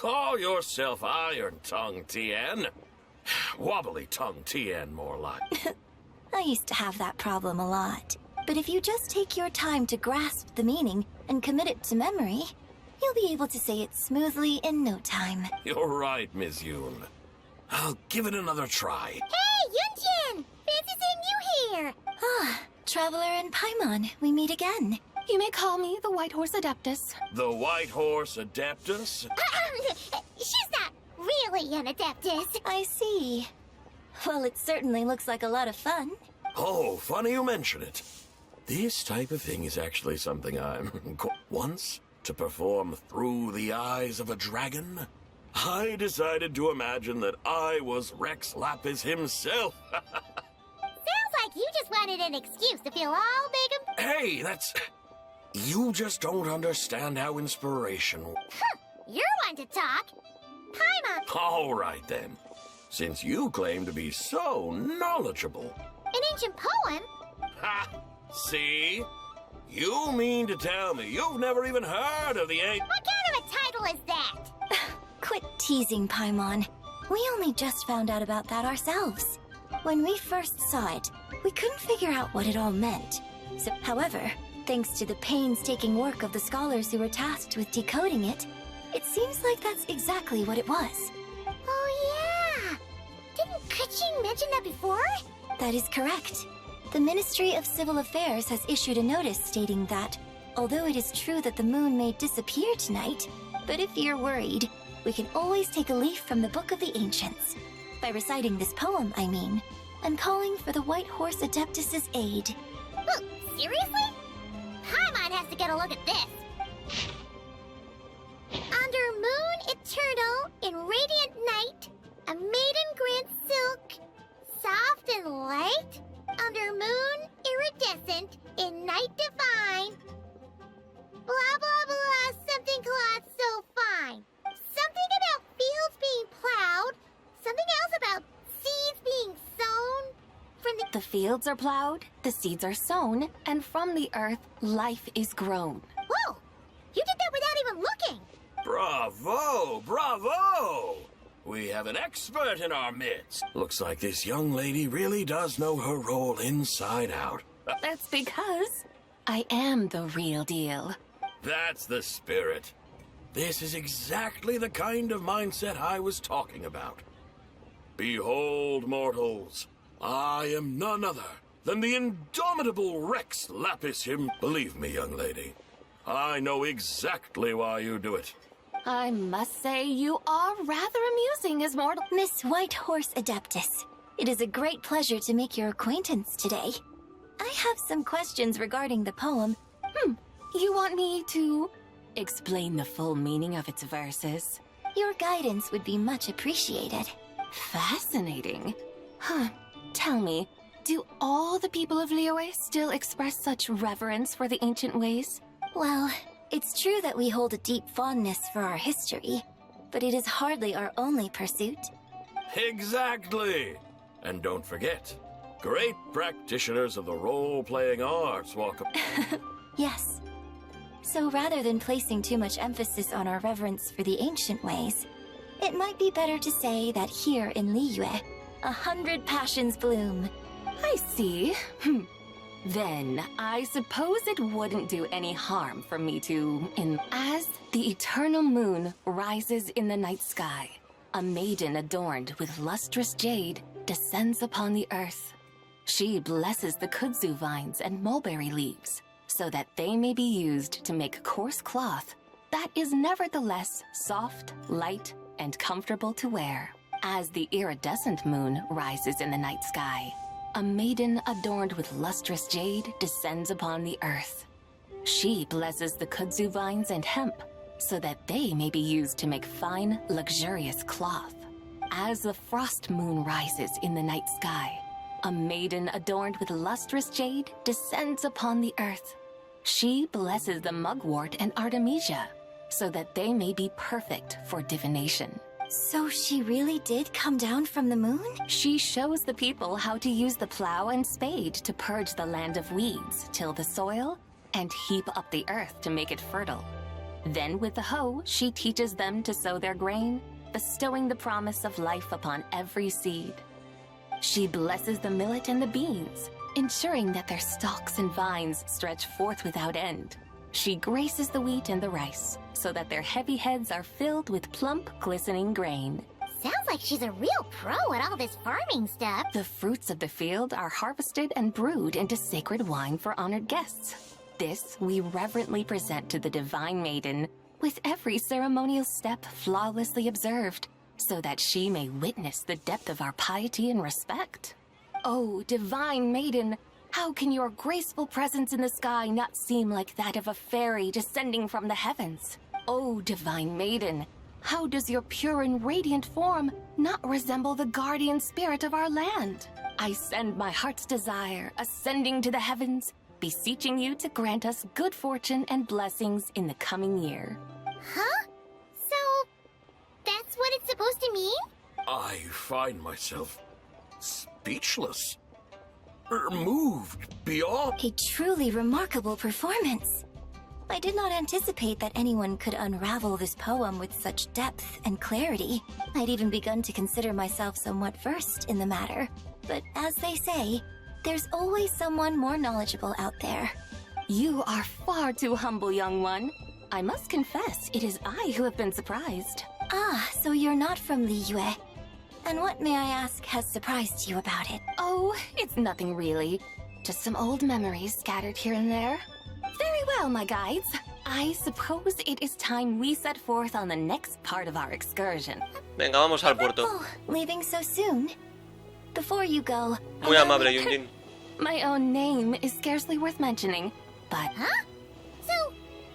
Call yourself Iron Tongue Tien. Wobbly Tongue Tien, more like. I used to have that problem a lot. But if you just take your time to grasp the meaning and commit it to memory, you'll be able to say it smoothly in no time. You're right, Miss Yoon. I'll give it another try. Hey, Yunjin! Fancy seeing you here! Ah, Traveler and Paimon, we meet again. You may call me the White Horse Adeptus. The White Horse Adeptus? She's not really an adeptus. I see. Well, it certainly looks like a lot of fun. Oh, funny you mention it. This type of thing is actually something I'm... Once, to perform through the eyes of a dragon, I decided to imagine that I was Rex Lapis himself. Sounds like you just wanted an excuse to feel all big and... Hey, that's... You just don't understand how inspiration... You're one to talk. Paimon, All right, then. Since you claim to be so knowledgeable... an ancient poem? Ha! See? You mean to tell me you've never even heard of the What kind of a title is that? Quit teasing, Paimon. We only just found out about that ourselves. When we first saw it, we couldn't figure out what it all meant. So, however, thanks to the painstaking work of the scholars who were tasked with decoding it, it seems like that's exactly what it was. Oh yeah! Didn't Kuching mention that before? That is correct. The Ministry of Civil Affairs has issued a notice stating that, although it is true that the moon may disappear tonight, but if you're worried, we can always take a leaf from the Book of the Ancients. By reciting this poem, I mean, and calling for the White Horse Adeptus' aid. Look, seriously? Paimon has to get a look at this. Under moon eternal, in radiant night, a maiden grants silk, soft and light. Under moon iridescent, in night divine. Blah blah blah, something cloth so fine. Something about fields being plowed. Something else about seeds being sown. From the... The fields are plowed, the seeds are sown, and from the earth, life is grown. Whoa! You did that without even looking! Bravo! Bravo! We have an expert in our midst. Looks like this young lady really does know her role inside out. That's because I am the real deal. That's the spirit. This is exactly the kind of mindset I was talking about. Behold, mortals, I am none other than the indomitable Rex Lapis him. Believe me, young lady, I know exactly why you do it. I must say you are rather amusing as mortal. Miss White Horse Adeptus, it is a great pleasure to make your acquaintance today. I have some questions regarding the poem. You want me to explain the full meaning of its verses? Your guidance would be much appreciated. Fascinating. Tell me, do all the people of Liyue still express such reverence for the ancient ways? Well, it's true that we hold a deep fondness for our history, but it is hardly our only pursuit. Exactly! And don't forget, great practitioners of the role-playing arts walk up. Yes. So rather than placing too much emphasis on our reverence for the ancient ways, it might be better to say that here in Liyue, 100 passions bloom. I see. Then, I suppose it wouldn't do any harm for me to... As the eternal moon rises in the night sky, a maiden adorned with lustrous jade descends upon the earth. She blesses the kudzu vines and mulberry leaves, so that they may be used to make coarse cloth that is nevertheless soft, light, and comfortable to wear. As the iridescent moon rises in the night sky, a maiden adorned with lustrous jade descends upon the earth. She blesses the kudzu vines and hemp, so that they may be used to make fine, luxurious cloth. As the frost moon rises in the night sky, a maiden adorned with lustrous jade descends upon the earth. She blesses the mugwort and artemisia, so that they may be perfect for divination. So she really did come down from the moon? She shows the people how to use the plow and spade to purge the land of weeds, till the soil, and heap up the earth to make it fertile. Then with the hoe, she teaches them to sow their grain, bestowing the promise of life upon every seed. She blesses the millet and the beans, ensuring that their stalks and vines stretch forth without end. She graces the wheat and the rice, so that their heavy heads are filled with plump, glistening grain. Sounds like she's a real pro at all this farming stuff. The fruits of the field are harvested and brewed into sacred wine for honored guests. This we reverently present to the divine maiden, with every ceremonial step flawlessly observed, so that she may witness the depth of our piety and respect. Oh, divine maiden, how can your graceful presence in the sky not seem like that of a fairy descending from the heavens? Oh, divine maiden, how does your pure and radiant form not resemble the guardian spirit of our land? I send my heart's desire, ascending to the heavens, beseeching you to grant us good fortune and blessings in the coming year. Huh? So, that's what it's supposed to mean? I find myself speechless. Moved beyond. A truly remarkable performance. I did not anticipate that anyone could unravel this poem with such depth and clarity. I'd even begun to consider myself somewhat versed in the matter. But as they say, there's always someone more knowledgeable out there. You are far too humble, young one. I must confess, it is I who have been surprised. Ah, so you're not from Liyue. And what, may I ask, has surprised you about it? Oh, it's nothing really. Just some old memories scattered here and there. Very well, my guides. I suppose it is time we set forth on the next part of our excursion. Venga, vamos al puerto. Oh, leaving so soon? Before you go... Muy amable, Yunjin. My own name is scarcely worth mentioning, but... Huh? So,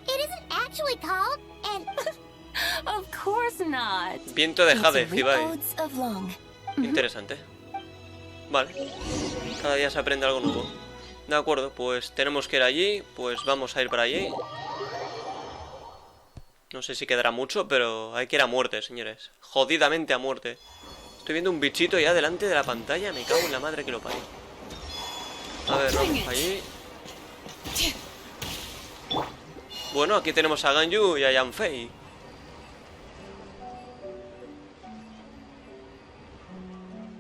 it isn't actually called an... Of course not. Viento de Jade, Zibai. Odes of Long. Interesante. Vale. Cada día se aprende algo nuevo. De acuerdo, pues tenemos que ir allí. Pues vamos a ir para allí. No sé si quedará mucho, pero hay que ir a muerte, señores. Jodidamente a muerte. Estoy viendo un bichito ya delante de la pantalla. Me cago en la madre que lo parió. A ver, vamos allí. Bueno, aquí tenemos a Ganyu y a Yanfei.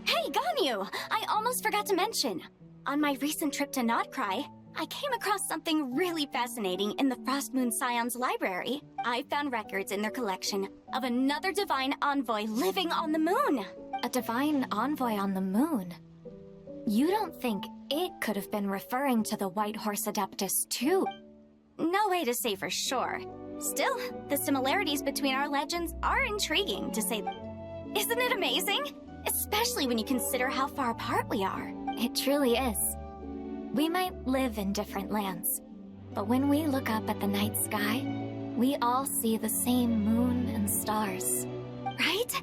Hey, Ganyu! I almost forgot to mention. On my recent trip to Notcry, I came across something really fascinating in the Frost Moon Scion's library. I found records in their collection of another divine envoy living on the moon. A divine envoy on the moon? You don't think it could have been referring to the White Horse Adeptus too? No way to say for sure. Still, the similarities between our legends are intriguing, to say. Isn't it amazing? Especially when you consider how far apart we are. It truly is. We might live in different lands, but when we look up at the night sky, we all see the same moon and stars. Right?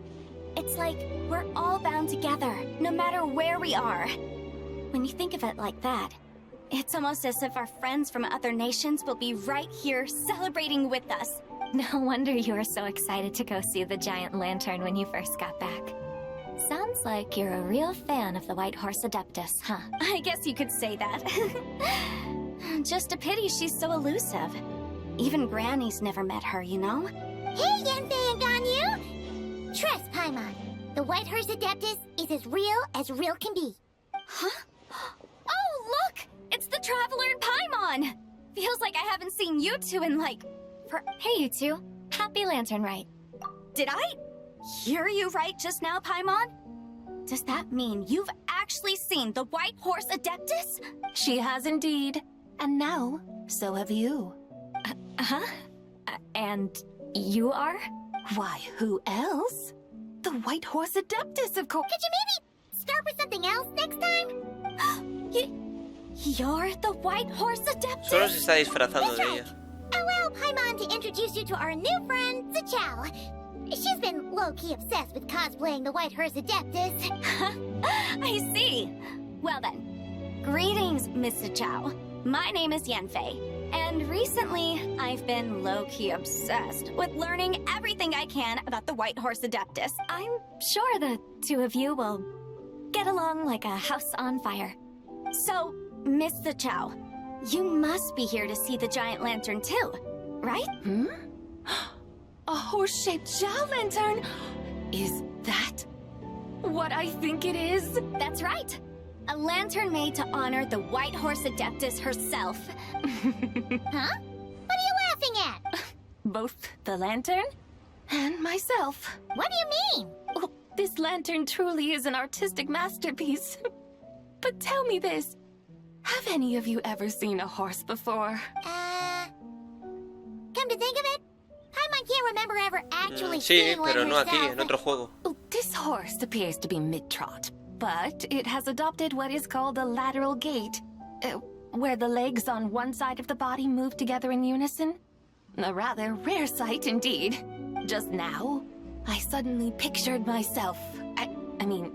It's like we're all bound together, no matter where we are. When you think of it like that, it's almost as if our friends from other nations will be right here celebrating with us. No wonder you were so excited to go see the giant lantern when you first got back. Sounds like you're a real fan of the White Horse Adeptus, huh? I guess you could say that. Just a pity she's so elusive. Even Granny's never met her, you know? Hey, Yanfei and Ganyu! Trust, Paimon. The White Horse Adeptus is as real can be. Huh? Oh, look! It's the Traveler and Paimon! Feels like I haven't seen you two in, Hey, you two. Happy Lantern Rite. Did I hear you right just now, Paimon? Does that mean you've actually seen the White Horse Adeptus? She has indeed. And now, so have you. And you are? Why, who else? The White Horse Adeptus, of course. Could you maybe start with something else next time? You're the White Horse Adeptus? Solo se está disfrazando de ella. Allow Paimon to introduce you to our new friend, Zichao. She's been low-key obsessed with cosplaying the White Horse Adeptus. I see. Well then, greetings, Miss Zichao. My name is Yanfei, and recently I've been low-key obsessed with learning everything I can about the White Horse Adeptus. I'm sure the two of you will get along like a house on fire. So, Miss Zichao, you must be here to see the giant lantern too, right? A horse-shaped jaw lantern! Is that what I think it is? That's right. A lantern made to honor the White Horse Adeptus herself. Huh? What are you laughing at? Both the lantern and myself. What do you mean? Oh, this lantern truly is an artistic masterpiece. But tell me this. Have any of you ever seen a horse before? Come to think of it, I can't remember ever actually Sí, seeing one pero no aquí, herself. en otro juego. Oh, this horse appears to be mid-trot, but it has adopted what is called a lateral gait, where the legs on one side of the body move together in unison. A rather rare sight indeed. Just now, I suddenly pictured myself, I mean,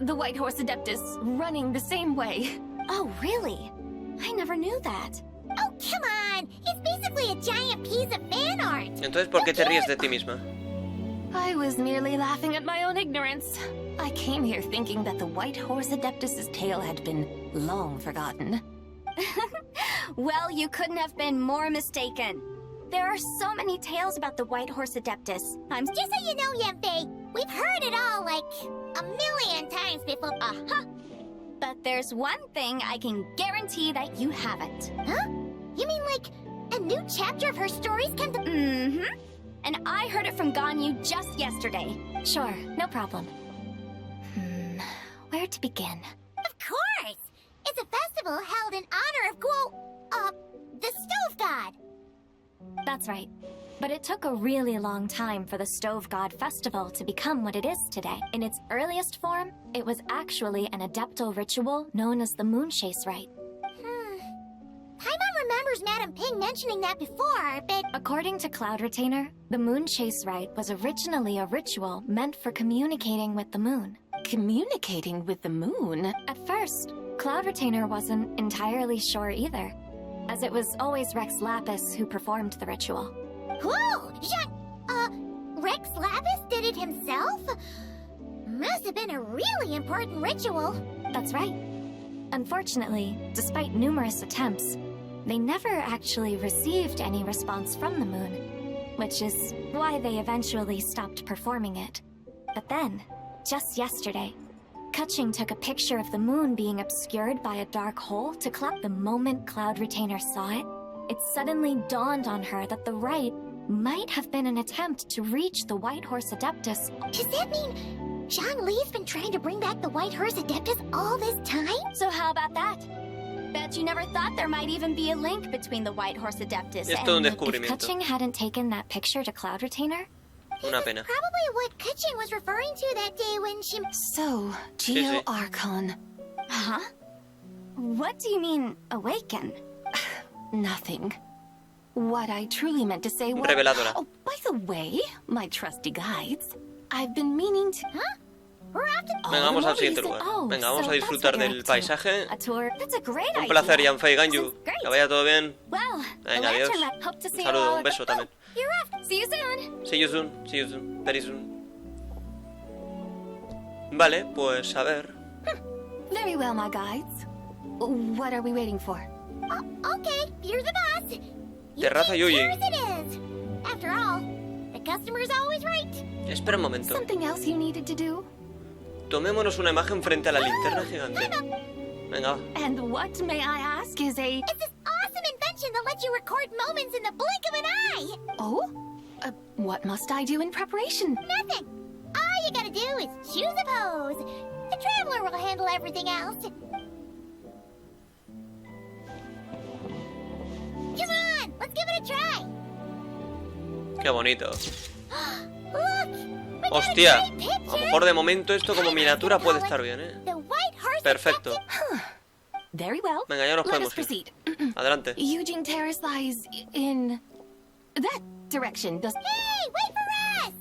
the White Horse Adeptus running the same way. Oh, really? I never knew that. Oh, come on! It's basically a giant piece of fan art! Entonces, ¿por qué te ríes de ti misma? I was merely laughing at my own ignorance. I came here thinking that the White Horse Adeptus's tale had been long forgotten. Well, you couldn't have been more mistaken. There are so many tales about the White Horse Adeptus. Just so you know, Yenfei, we've heard it all like a million times before. Uh-huh. But there's one thing I can guarantee that you haven't. Huh? You mean like a new chapter of her stories come to... Mm-hmm. And I heard it from Ganyu just yesterday. Sure, no problem. Where to begin? Of course! It's a festival held in honor of the Stove God. That's right. But it took a really long time for the Stove God Festival to become what it is today. In its earliest form, it was actually an adeptal ritual known as the Moon Chase Rite. Paimon remembers Madame Ping mentioning that before, but... According to Cloud Retainer, the Moon Chase Rite was originally a ritual meant for communicating with the moon. Communicating with the moon? At first, Cloud Retainer wasn't entirely sure either, as it was always Rex Lapis who performed the ritual. Whoa! Rex Lapis did it himself? Must have been a really important ritual. That's right. Unfortunately, despite numerous attempts, they never actually received any response from the moon, which is why they eventually stopped performing it. But then, just yesterday, Kutching took a picture of the moon being obscured by a dark hole to collect. The moment Cloud Retainer saw it, it suddenly dawned on her that the rite might have been an attempt to reach the White Horse Adeptus. Does that mean Zhang Li's been trying to bring back the White Horse Adeptus all this time? So how about that? Bet you never thought there might even be a link between the White Horse Adeptus Es todo un and... If descubrimiento. Kutching hadn't taken that picture to Cloud Retainer, Una pena. Probably what Kutching was referring to that day when she... So, Geo-Archon. Huh? What do you mean, awaken? Nothing. What I truly meant to say was... Reveladora. Oh, by the way, my trusty guides, I've been meaning to... Huh? We're off to... Venga, vamos al siguiente Lisa- lugar. oh, Venga, vamos so a that's disfrutar what you're del up to. paisaje. A tour? That's a great Un idea. placer, Yanfei Ganyu. Sounds great. Que vaya todo bien. Well, Venga, adiós. Hope to Un see you saludo, all un beso también. You're off. See you soon. See you soon, see you soon, very soon. Vale, pues a ver. Very well, my guides. What are we waiting for? Okay, you're the boss. You Terraza take Yuyi. care as it is. After all, the customer's always right. Espera un momento. Something else you needed to do? Tomémonos una imagen frente a la linterna gigante. Venga, va. And what, may I ask, is a... It's this awesome invention that lets you record moments in the blink of an eye. Oh? What must I do in preparation? Nothing. All you gotta do is choose a pose. The traveler will handle everything else. Come on, let's give it a try. Qué bonito. Look, we got a Hostia, great a picture. lo mejor de momento esto como miniatura puede estar bien, ¿eh? The White Horse Perfecto. Very well. Venga, ya nos Let us podemos ir. proceed. Adelante. Eugene Terrace lies in... that direction, does... Hey, wait for us!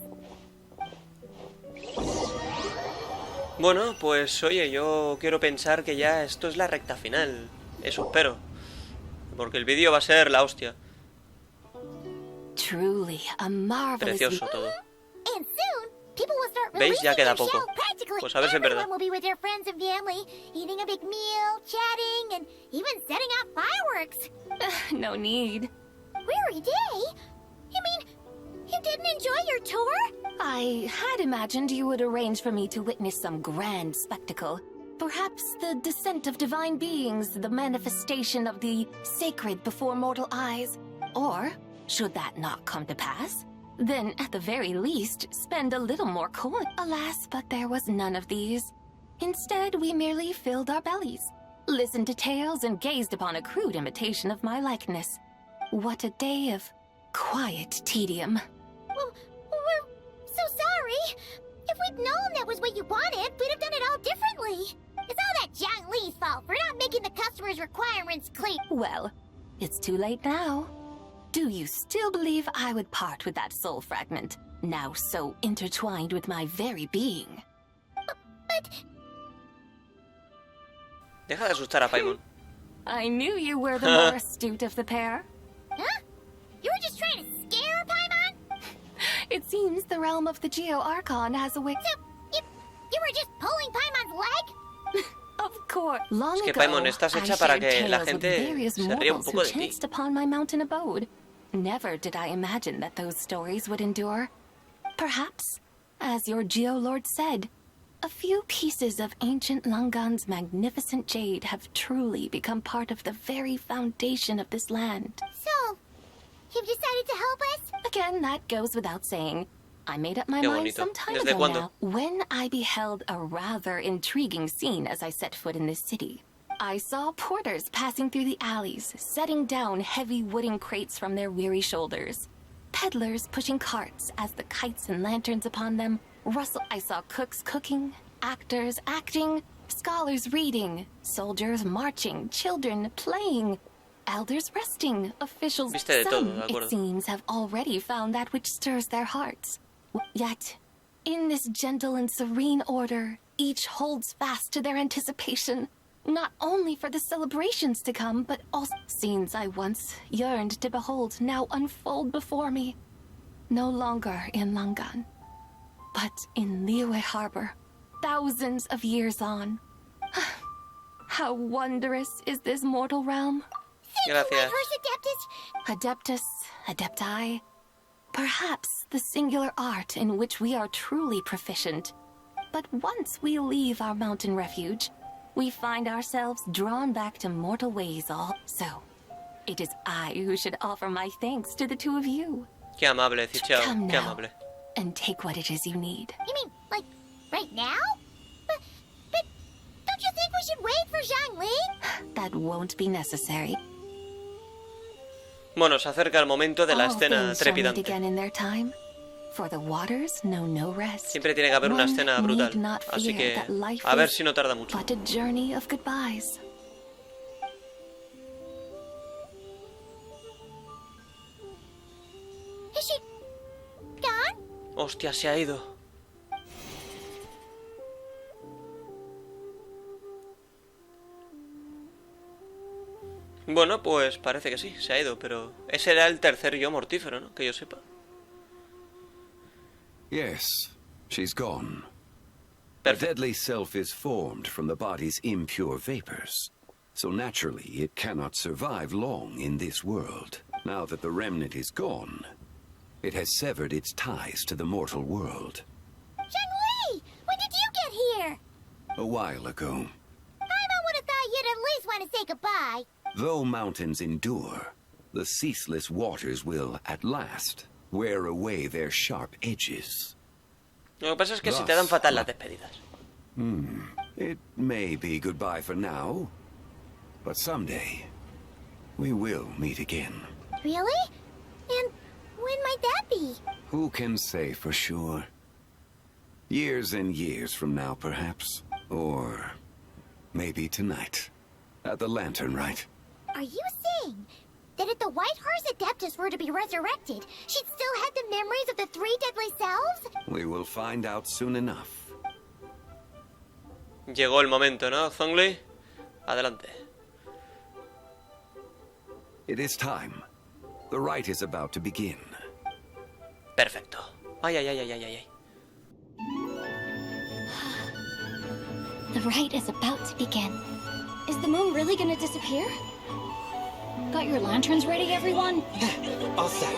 Bueno, pues oye, yo quiero pensar que ya esto es la recta final. Eso espero. Porque el vídeo va a ser la hostia. Truly, a marvelous... Precioso todo. And soon, people will start ¿Veis? Ya releasing queda their poco. show. Practically Pues a ver si es verdad. everyone will be with their friends and family, eating a big meal, chatting, and even setting off fireworks. No need. Weary day? You mean You didn't enjoy your tour? I had imagined you would arrange for me to witness some grand spectacle. Perhaps the descent of divine beings, the manifestation of the sacred before mortal eyes. Or, should that not come to pass, then at the very least, spend a little more coin. Alas, but there was none of these. Instead, we merely filled our bellies, listened to tales, and gazed upon a crude imitation of my likeness. What a day of quiet tedium. Well, we're so sorry. If we'd known that was what you wanted, we'd have done it all differently. It's all that Zhang Li's fault for not making the customer's requirements clear. Well, it's too late now. Do you still believe I would part with that soul fragment, now so intertwined with my very being? But Deja de asustar a Paimon. I knew you were the more astute of the pair. huh? You were just trying to scare Paimon? It seems the realm of the Geo-Archon has a way. So you were just pulling Paimon's leg? Of course. Long Es que, ago, Paimon, estás hecha I para shared que la tales with gente various se ría un mortals poco who de ti. chanced upon my mountain abode. Never did I imagine that those stories would endure. Perhaps, as your Geo-Lord said, a few pieces of ancient Langan's magnificent jade have truly become part of the very foundation of this land. So, you've decided to help us? Again, that goes without saying. I made up my Qué mind bonito. some time ¿Desde ago cuándo? now, when I beheld a rather intriguing scene as I set foot in this city. I saw porters passing through the alleys, setting down heavy wooden crates from their weary shoulders. Peddlers pushing carts as the kites and lanterns upon them rustle. I saw cooks cooking, actors acting, scholars reading, soldiers marching, children playing, elders resting, officials. Viste de todo, Some, de acuerdo. it seems, have already found that which stirs their hearts. Yet, in this gentle and serene order, each holds fast to their anticipation, not only for the celebrations to come, but also scenes I once yearned to behold now unfold before me. No longer in Langan, but in Liyue Harbor, thousands of years on. How wondrous is this mortal realm? Gracias. First Adeptus. Adeptus, Adepti, perhaps the singular art in which we are truly proficient. But once we leave our mountain refuge, we find ourselves drawn back to mortal ways all. So, it is I who should offer my thanks to the two of you. Qué amable, Zichao. Come Qué now, amable. and take what it is you need. You mean, like, right now? But don't you think we should wait for Zhang Li? That won't be necessary. Bueno, se acerca el momento de la All escena things shall meet trepidante. again in their time, for the waters know no rest. Siempre tiene que haber una One escena need brutal. not Así fear que that life a ver is si no tarda mucho. but a journey of goodbyes. Is she gone? Hostia, se ha ido. Bueno, pues parece que sí, se ha ido, pero ese era el tercer yo mortífero, ¿no? Que yo sepa. Yes, she's gone. A Perfecto. deadly self is formed from the body's impure vapors. So naturally, it cannot survive long in this world. Now that the remnant is gone, it has severed its ties to the mortal world. Zhang Li! When did you get here? A while ago, Paimon would have thought you'd at least want to say goodbye. though mountains endure, the ceaseless waters will, at last, wear away their sharp edges. Lo que pasa es que se te dan fatal las despedidas. It may be goodbye for now, but someday, we will meet again. Really? And when might that be? Who can say for sure? Years and years from now, perhaps. Or maybe tonight. At the lantern, right? Are you saying that if the White Horse Adeptus were to be resurrected, she'd still have the memories of the three deadly selves? We will find out soon enough. Llegó el momento, ¿no, Zhongli? Adelante. It is time. The rite is about to begin. Perfecto. Ay, ay, ay, ay, ay, ay. The rite is about to begin. Is the moon really gonna disappear? Got your lanterns ready, everyone? All set.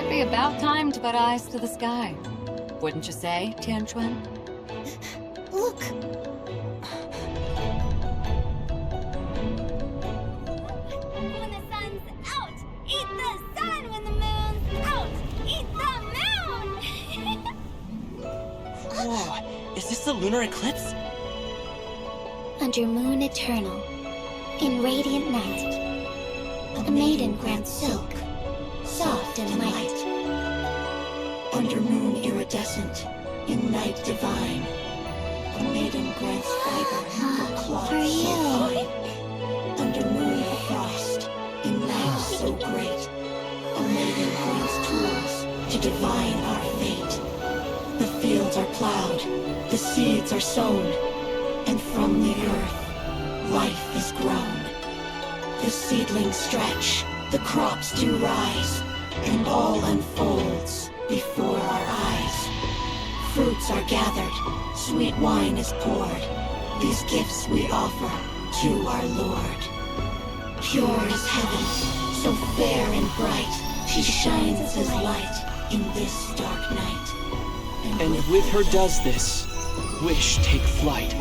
Might be about time to put eyes to the sky. Wouldn't you say, Tianchuan? Look! When the sun's out, eat the sun. When the moon's out, eat the moon. Whoa, is this the lunar eclipse? Under moon eternal, in radiant night, a maiden grants silk, soft and light. Under moon iridescent, in night divine, a maiden grants fiber for cloth For so you. fine. Under moon of frost, in night so great, a maiden grants tools to divine our fate. The fields are plowed, the seeds are sown, and from the earth, life is grown. The seedlings stretch, the crops do rise, and all unfolds before our eyes. Fruits are gathered, sweet wine is poured. These gifts we offer to our Lord. Pure as heaven, so fair and bright, she shines as light in this dark night. And with her does this, wish take flight.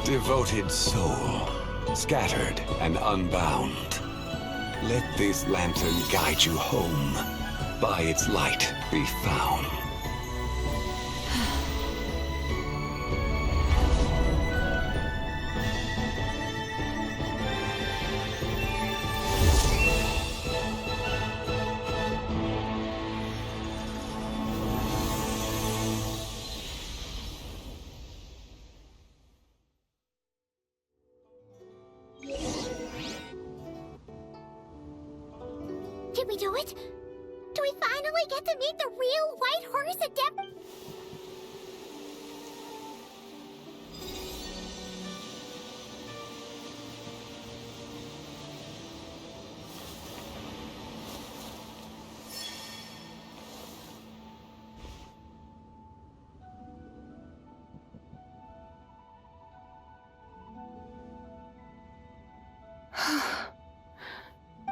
Devoted soul, scattered and unbound, let this lantern guide you home, by its light be found. Did we do it? Do we finally get to meet the real white horse adept?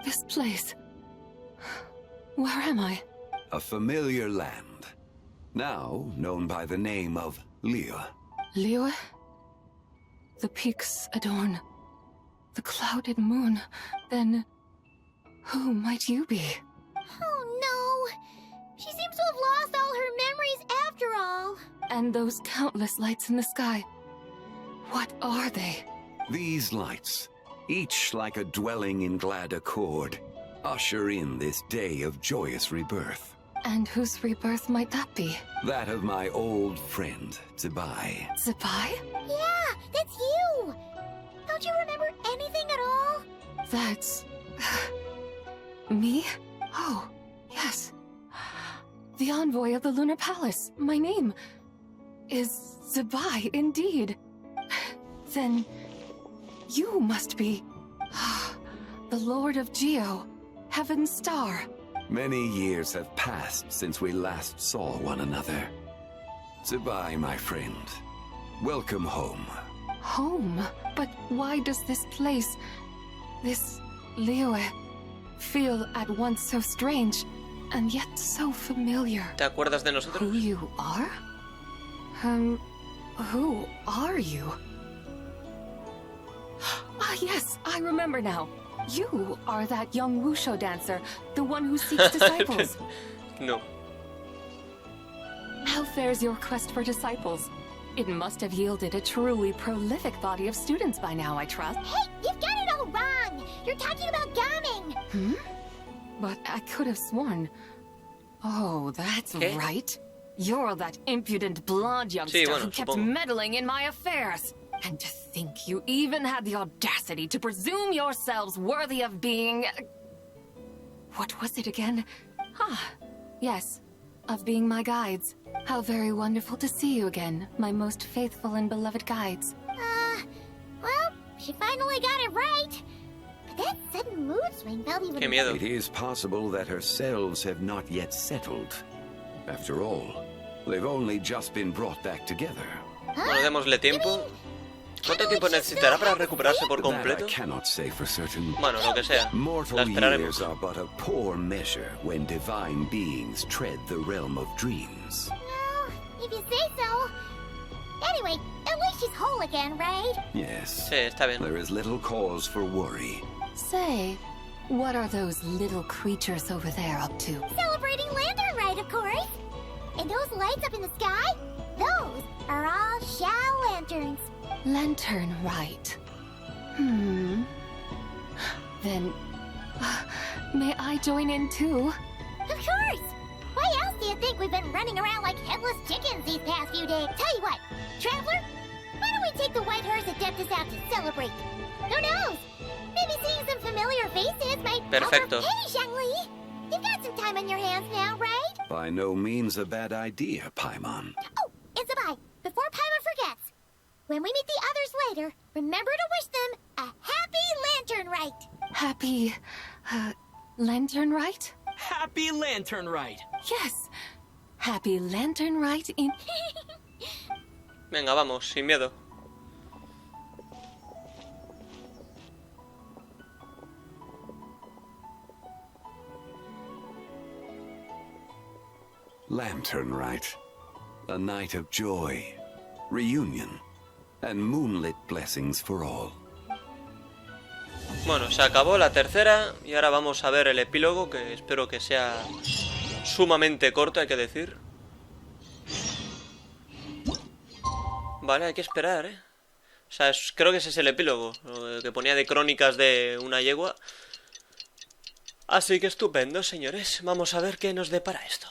This place. Where am I? A familiar land, now known by the name of Liyue. Liyue? The peaks adorn the clouded moon. Then, who might you be? Oh no! She seems to have lost all her memories after all. And those countless lights in the sky. What are they? These lights, each like a dwelling in glad accord, usher in this day of joyous rebirth. And whose rebirth might that be? That of my old friend, Zibai. Zibai? Yeah, that's you! Don't you remember anything at all? That's... me? Oh, yes. The envoy of the Lunar Palace. My name is Zibai, indeed. Then you must be the Lord of Geo, Heaven's Star. Many years have passed since we last saw one another. Zibai, my friend. Welcome home. Home? But why does this place, this Liyue, feel at once so strange and yet so familiar? ¿Te acuerdas de nosotros? Who you are? Who are you? Ah, yes, I remember now. You are that young wushu dancer, the one who seeks disciples. No. How fares your quest for disciples? It must have yielded a truly prolific body of students by now, I trust. Hey, you've got it all wrong! You're talking about gaming! But I could have sworn... Oh, that's ¿Qué? right. You're that impudent blonde youngster Sí, bueno, who kept supongo. meddling in my affairs. And to think you even had the audacity to presume yourselves worthy of being... What was it again? Ah, yes, of being my guides. How very wonderful to see you again, my most faithful and beloved guides. Well, she finally got it right. But that sudden mood swing felt even... Qué miedo. It is possible that her cells have not yet settled. After all, they've only just been brought back together. Bueno, démosle tiempo. ¿Cuánto tiempo necesitará para recuperarse por completo? That I cannot say for certain. Bueno, lo que sea. La Mortal esperaremos. years are but a poor measure when divine beings tread the realm of dreams. Well, if you say so. Anyway, at least she's whole again, right? Yes. Sí, está bien. There is little cause for worry. Say, what are those little creatures over there up to? Celebrating Lantern Rite, of course. And those lights up in the sky? Those are all Shao lanterns. Lantern Rite. Then, may I join in too? Of course! Why else do you think we've been running around like headless chickens these past few days? Tell you what, Traveler, why don't we take the White Horse Adeptus out to celebrate? Who knows? Maybe seeing some familiar faces might Perfecto. help us. Hey, Zhongli! You've got some time on your hands now, right? By no means a bad idea, Paimon. Oh, and Zibai, before Paimon forgets, when we meet the others later, remember to wish them a happy Lantern Rite. Happy, Lantern Rite? Happy Lantern Rite! Yes. Happy Lantern Rite in... Venga, vamos, sin miedo. Lantern Rite. A night of joy, reunion, and moonlit blessings for all. Bueno, se acabó la tercera y ahora vamos a ver el epílogo, que espero que sea sumamente corto, hay que decir. Vale, hay que esperar, ¿eh? O sea, creo que ese es el epílogo, lo que ponía de crónicas de una yegua. Así que estupendo, señores. Vamos a ver qué nos depara esto.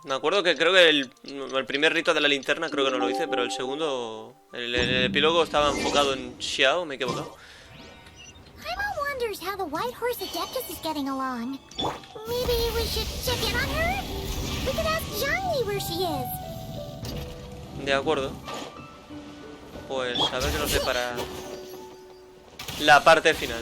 Me acuerdo que creo que el primer rito de la linterna creo que no lo hice, pero el segundo, el epílogo estaba enfocado en Xiao, me he equivocado. Paimon wonders how the White Horse Adeptus is getting along. Maybe we should check in on her? We could ask Zhongli where she is. De acuerdo. Pues a ver qué nos depara la parte final.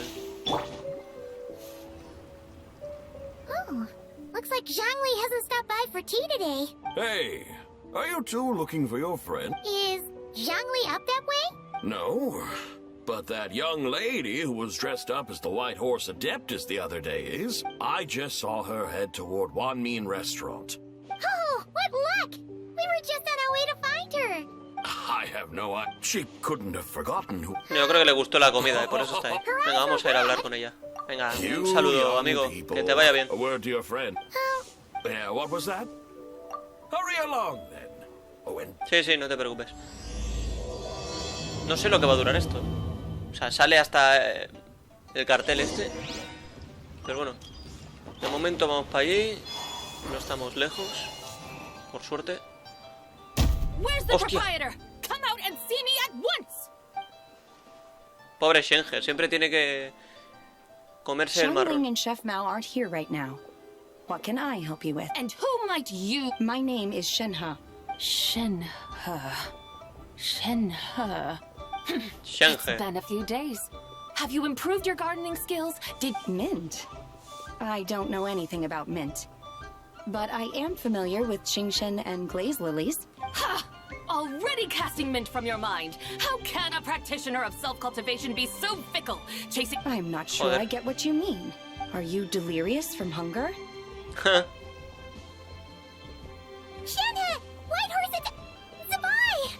Oh, looks like Zhongli hasn't stopped by for tea today. Hey, are you two looking for your friend? Is Zhongli up that way? No, but that young lady who was dressed up as the White Horse Adeptus the other day is. I just saw her head toward Wanmin Restaurant. Oh, what luck! We were just on our way to find her. I have no idea. She couldn't have forgotten who. Yo creo que le gustó la comida y por eso está ahí. Venga, vamos a ir a hablar con ella. Venga, un saludo, amigo. Que te vaya bien. A word to your friend. Oh, Yeah, what was that? Hurry along, then. Oh, and Sí, sí, no te preocupes. No sé lo que va a durar esto. O sea, sale hasta el cartel este. Pero bueno, de momento vamos para allí. No estamos lejos, por suerte. Where's the Hostia. proprietor? Come out and see me at once! Pobre Shenhe, siempre tiene que comerse el marrón. Xiangling and Chef Mao aren't here right now. What can I help you with? And who might you... My name is Shenhe. Shenhe. Shenhe. It's Shenhe. been a few days. Have you improved your gardening skills? Did... Mint? I don't know anything about mint. But I am familiar with Qingshen and glaze lilies. Ha! Already casting mint from your mind. How can a practitioner of self-cultivation be so fickle? Chasing... I'm not sure Joder. I get what you mean. Are you delirious from hunger? Shenhe! White Horse Zibai!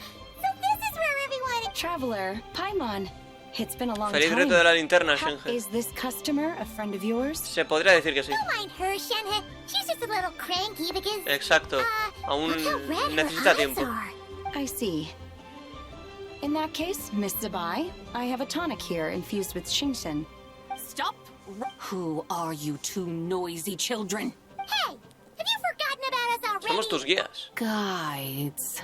So this is where everyone... Traveler, Paimon. It's been a long Feliz time. reto de la linterna, How- Shenhe. Is this customer a friend of yours? Se podría decir que sí. Don't mind her, Shenhe. She's just a little cranky because... Exacto. Aún look how red her necesita eyes tiempo. are. I see. In that case, Miss Zibai, I have a tonic here infused with Qingshen. Stop! Who are you two noisy children? Hey! Have you forgotten about us already? Somos tus guías. Guides.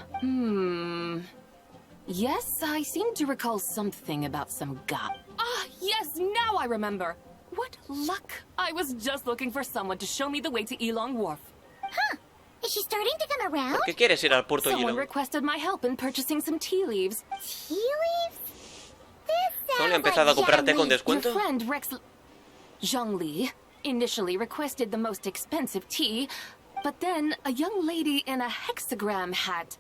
Yes, I seem to recall something about some guy. Ah, yes, now I remember. What luck. I was just looking for someone to show me the way to Elong Wharf. Huh. Is she starting to come around? ¿Por qué quieres ir al puerto Someone Yilong? requested my help in purchasing some tea leaves. Tea leaves? This ¿No le ha sounds empezado a like comprar té con Zhongli. Your descuento? friend Rex Zhongli initially requested the most expensive tea, but then a young lady in a hexagram hat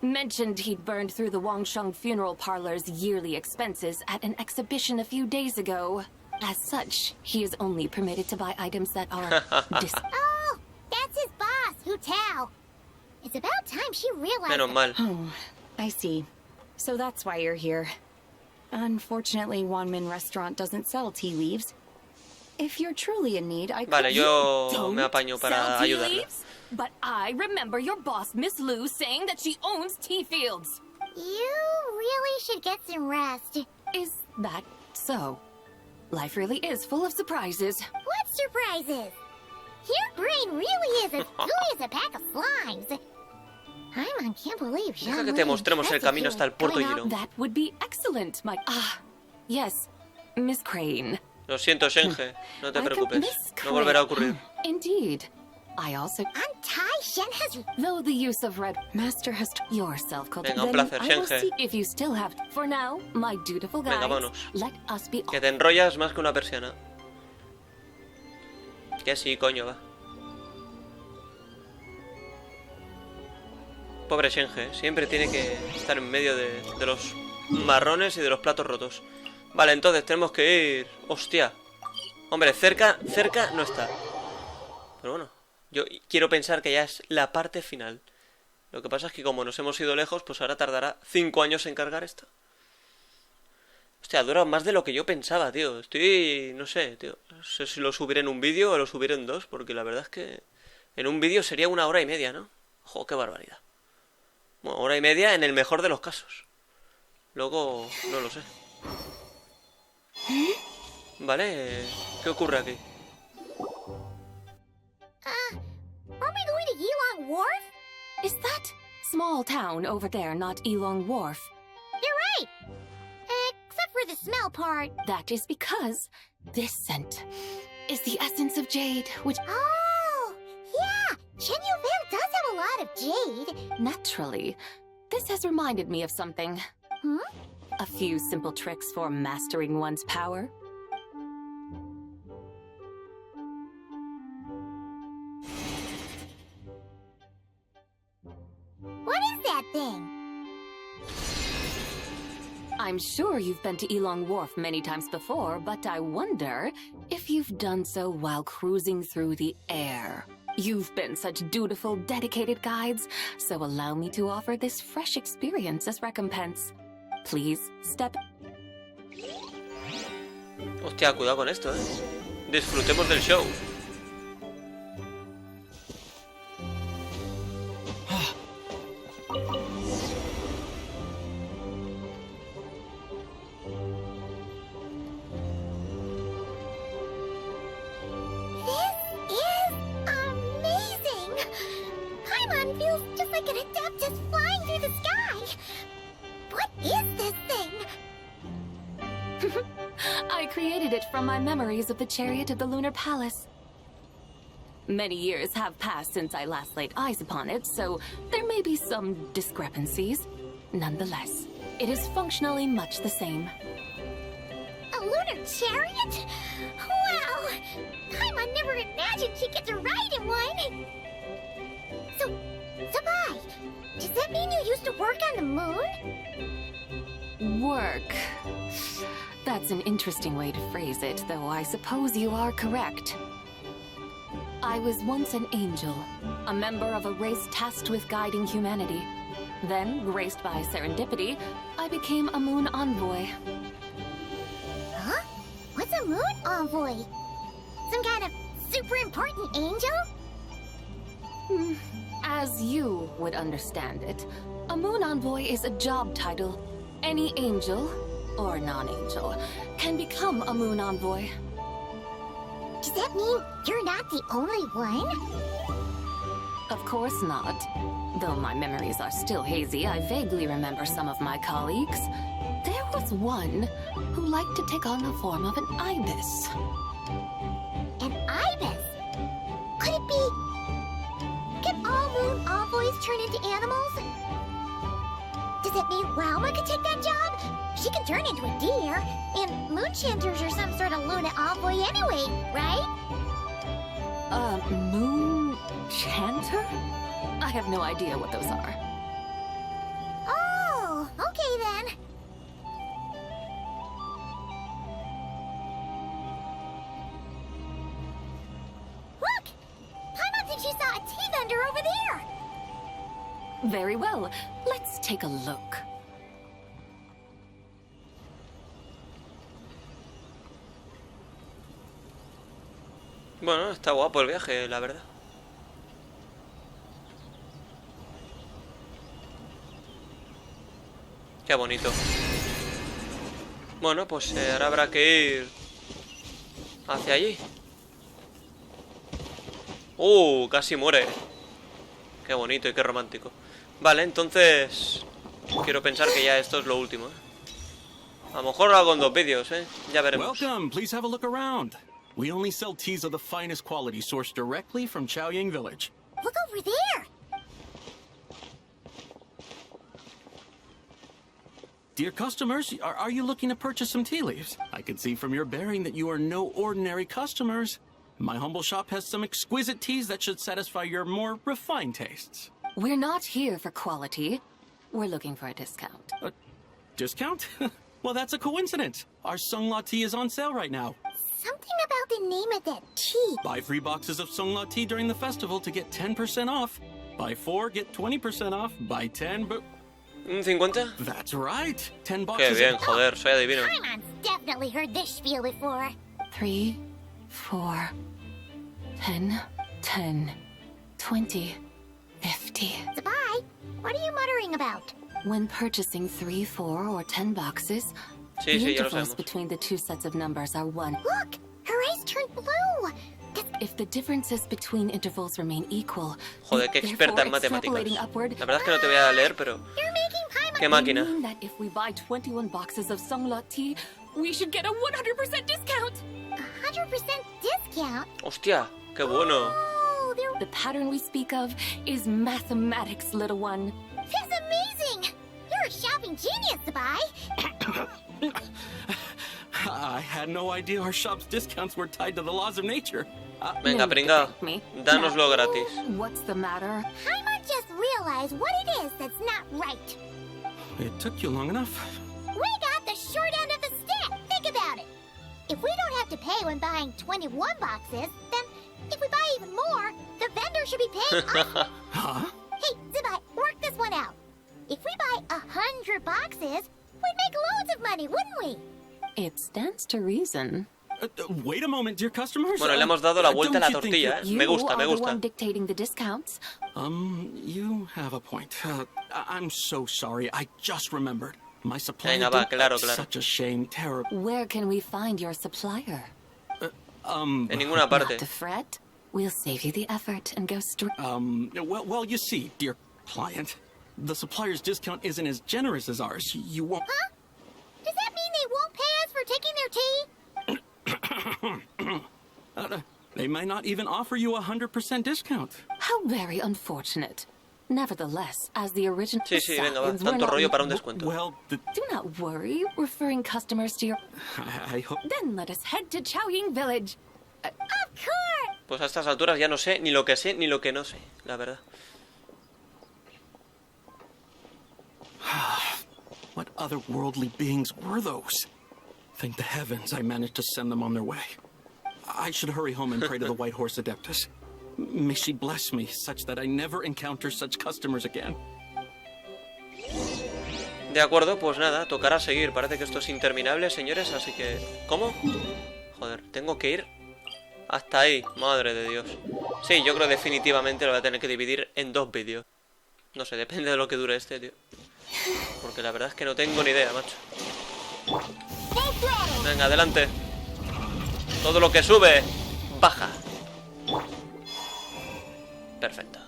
mentioned he'd burned through the Wangsheng funeral parlor's yearly expenses at an exhibition a few days ago. As such, he is only permitted to buy items that are Oh, that's his boss, Hu Tao. It's about time she realized. Menos mal. Oh, I see. So that's why you're here. Unfortunately, Wanmin Restaurant doesn't sell tea leaves. If you're truly in need, I could... Vale, yo Don't me apaño para sell tea ayudarla. leaves? But I remember your boss, Miss Lu, saying that she owns tea fields. You really should get some rest. Is that so? Life really is full of surprises. What surprises? Your brain really is as gooey as a pack of slimes. Paimon can't believe Deja que te mostremos el camino hasta el puerto Yiro. That would be excellent, my... yes, Miss Crane. Lo siento, Shenge. No te I could preocupes. Miss No volverá a Crane. ocurrir. Indeed. I also... Untie Shen has... Though the use of red... Master has... Yourself, Venga, un placer, Shenge. If you still have... For now, my dutiful guides, Venga, vámonos. let us be... Que te enrollas más que una persiana. Que sí, coño, va. Pobre Shenge, siempre tiene que estar en medio de los marrones y de los platos rotos. Vale, entonces tenemos que ir... Hostia. Hombre, cerca no está. Pero bueno, yo quiero pensar que ya es la parte final. Lo que pasa es que como nos hemos ido lejos, pues ahora tardará 5 años en cargar esto. Hostia, dura más de lo que yo pensaba, tío. No sé, tío. No sé si lo subiré en un vídeo o lo subiré en 2, porque la verdad es que en un vídeo sería 1 hora y media, ¿no? ¡Jo, qué barbaridad! Bueno, 1 hora y media en el mejor de los casos. Luego, no lo sé. Vale, ¿qué ocurre aquí? Are we going to Yilong Wharf? Is that small town over there not Elong Wharf? You're right. Except for the smell part. That is because this scent is the essence of jade, which... Oh, yeah. Shenyu Vale does have a lot of jade. Naturally, this has reminded me of something. A few simple tricks for mastering one's power. What is that thing? I'm sure you've been to Elong Wharf many times before, but I wonder if you've done so while cruising through the air. You've been such dutiful, dedicated guides, so allow me to offer this fresh experience as recompense. Please, step... Hostia, cuidado con esto, Disfrutemos del show. An adeptus flying through the sky! What is this thing? I created it from my memories of the chariot of the Lunar Palace. Many years have passed since I last laid eyes upon it, so there may be some discrepancies. Nonetheless, it is functionally much the same. A lunar chariot? Wow! Paimon never imagined she'd get to ride in one! So, Zibai, does that mean you used to work on the moon? Work. That's an interesting way to phrase it, though I suppose you are correct. I was once an angel, a member of a race tasked with guiding humanity. Then, graced by serendipity, I became a moon envoy. Huh? What's a moon envoy? Some kind of super important angel? As you would understand it, a moon envoy is a job title. Any angel, or non-angel, can become a moon envoy. Does that mean you're not the only one? Of course not. Though my memories are still hazy, I vaguely remember some of my colleagues. There was one who liked to take on the form of an ibis. An ibis? Could it be... Can all moon envoys turn into animals? Does it mean Lauma could take that job? She can turn into a deer, and moon chanters are some sort of Luna envoy anyway, right? Moon chanter? I have no idea what those are. Okay then. Look! Paimon thinks she saw a tea vendor over there! Very well. Let's take a look. Bueno, está guapo el viaje, la verdad. Qué bonito. Bueno, pues ahora habrá que ir hacia allí. Casi muere. Qué bonito y qué romántico. Vale, entonces quiero pensar que ya esto es lo último, A lo mejor lo hago en 2 vídeos, Ya veremos. Welcome, please have a look around. We only sell teas of the finest quality sourced directly from Chaoying Village. Look over there! Dear customers, are you looking to purchase some tea leaves? I can see from your bearing that you are no ordinary customers. My humble shop has some exquisite teas that should satisfy your more refined tastes. We're not here for quality. We're looking for a discount. A discount? Well, that's a coincidence. Our Sungla tea is on sale right now. Something about the name of that tea. Buy 3 boxes of Sungla tea during the festival to get 10% off. Buy 4, get 20% off. Buy 10, but... 50? That's right. 10 boxes. Qué bien, joder, soy adivino. Paimon's definitely heard this spiel before. 3, 4, 10, 10, 20, 50. Zibai, what are you muttering about? When purchasing 3, 4, or 10 boxes, Sí, the sí, ya lo intervals sabemos. between the 2 sets of numbers are 1. Look, her eyes turned blue. If the differences between intervals remain equal, Joder, qué experta en matemáticas. La verdad es que no te voy a leer, pero... You're making Paimon. Qué máquina. mean that if we buy 21 boxes of Sungla tea, we should get a 100% discount. 100% discount? Hostia, qué bueno. Oh, there... The pattern we speak of is mathematics, little one. That's amazing! You're a shopping genius, Zibai. I had no idea our shop's discounts were tied to the laws of nature. Venga, pringao. Dánoslo gratis. What's the matter? Paimon just realized what it is that's not right. It took you long enough. We got the short end of the stick. Think about it. If we don't have to pay when buying 21 boxes, then if we buy even more, the vendor should be paying us. Huh? Hey, Zibai, work this one out. If we buy 100 boxes, we'd make loads of money, wouldn't we? It stands to reason. Wait a moment, dear customers. Bueno, le hemos dado la vuelta a la don't you think tortilla, you- Me gusta, me You are the gusta. one dictating the discounts. You have a point. I'm so sorry. I just remembered. My supplier. Venga, va, did- claro, claro. Such a shame. Terrible. Where can we find your supplier? En ninguna parte. Not to fret. We'll save you the effort and go straight. Well, you see, dear client, the supplier's discount isn't as generous as ours. You won't. Huh? Does that mean they won't pay us for taking their tea? They might not even offer you 100% discount. How very unfortunate. Nevertheless, as the original Sí, sí, venga, va. signs, we're Tanto not- rollo para un descuento. Well, Do not worry, referring customers to your... I hope. Then let us head to Chaoying Village. Of course! Pues a estas alturas ya no sé ni lo que sé ni lo que no sé, la verdad. What otherworldly beings were those? Thank the heavens I managed to send them on their way. I should hurry home and pray to the White Horse Adeptus. May she bless me such that I never encounter such customers again. De acuerdo, pues nada, tocará seguir. Parece que esto es interminable, señores, así que... ¿Cómo? Joder, tengo que ir hasta ahí. Madre de Dios. Sí, yo creo definitivamente lo voy a tener que dividir en 2 vídeos. No sé, depende de lo que dure este, tío. Porque la verdad es que no tengo ni idea, macho. Venga, adelante. Todo lo que sube, baja. Perfecto.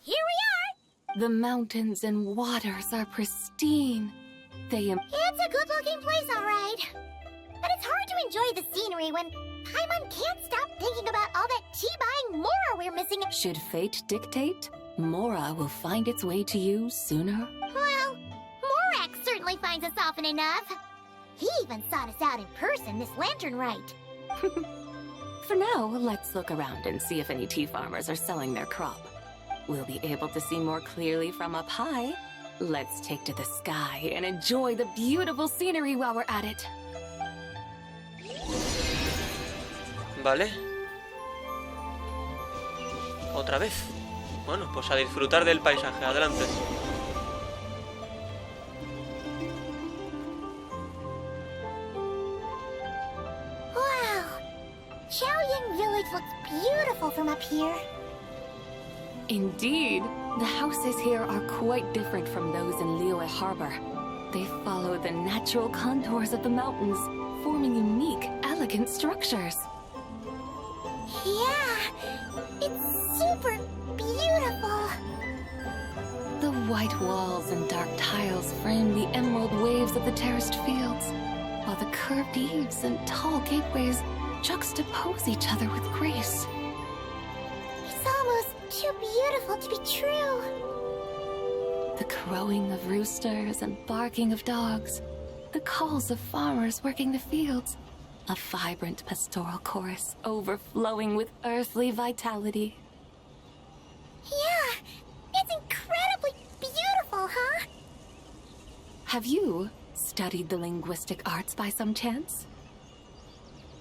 Here we are! The mountains and waters are pristine. They It's a good-looking place, all right. But it's hard to enjoy the scenery when Paimon can't stop thinking about all that tea-buying Mora we're missing. should fate dictate, Mora will find its way to you sooner. Well, Morak certainly finds us often enough. He even sought us out in person this lantern rite. For now, let's look around and see if any tea farmers are selling their crop. We'll be able to see more clearly from up high. Let's take to the sky and enjoy the beautiful scenery while we're at it. Vale. Otra vez. Bueno, pues a disfrutar del paisaje. Adelante. Wow. Xiaoying Village looks beautiful from up here. Indeed, the houses here are quite different from those in Liyue Harbor. They follow the natural contours of the mountains, forming unique, elegant structures. Yeah, it's super beautiful. The white walls and dark tiles frame the emerald waves of the terraced fields, while the curved eaves and tall gateways juxtapose each other with grace. It's almost too beautiful to be true. The crowing of roosters and barking of dogs, the calls of farmers working the fields, a vibrant pastoral chorus overflowing with earthly vitality. Yeah, it's incredibly beautiful, huh? Have you studied the linguistic arts by some chance?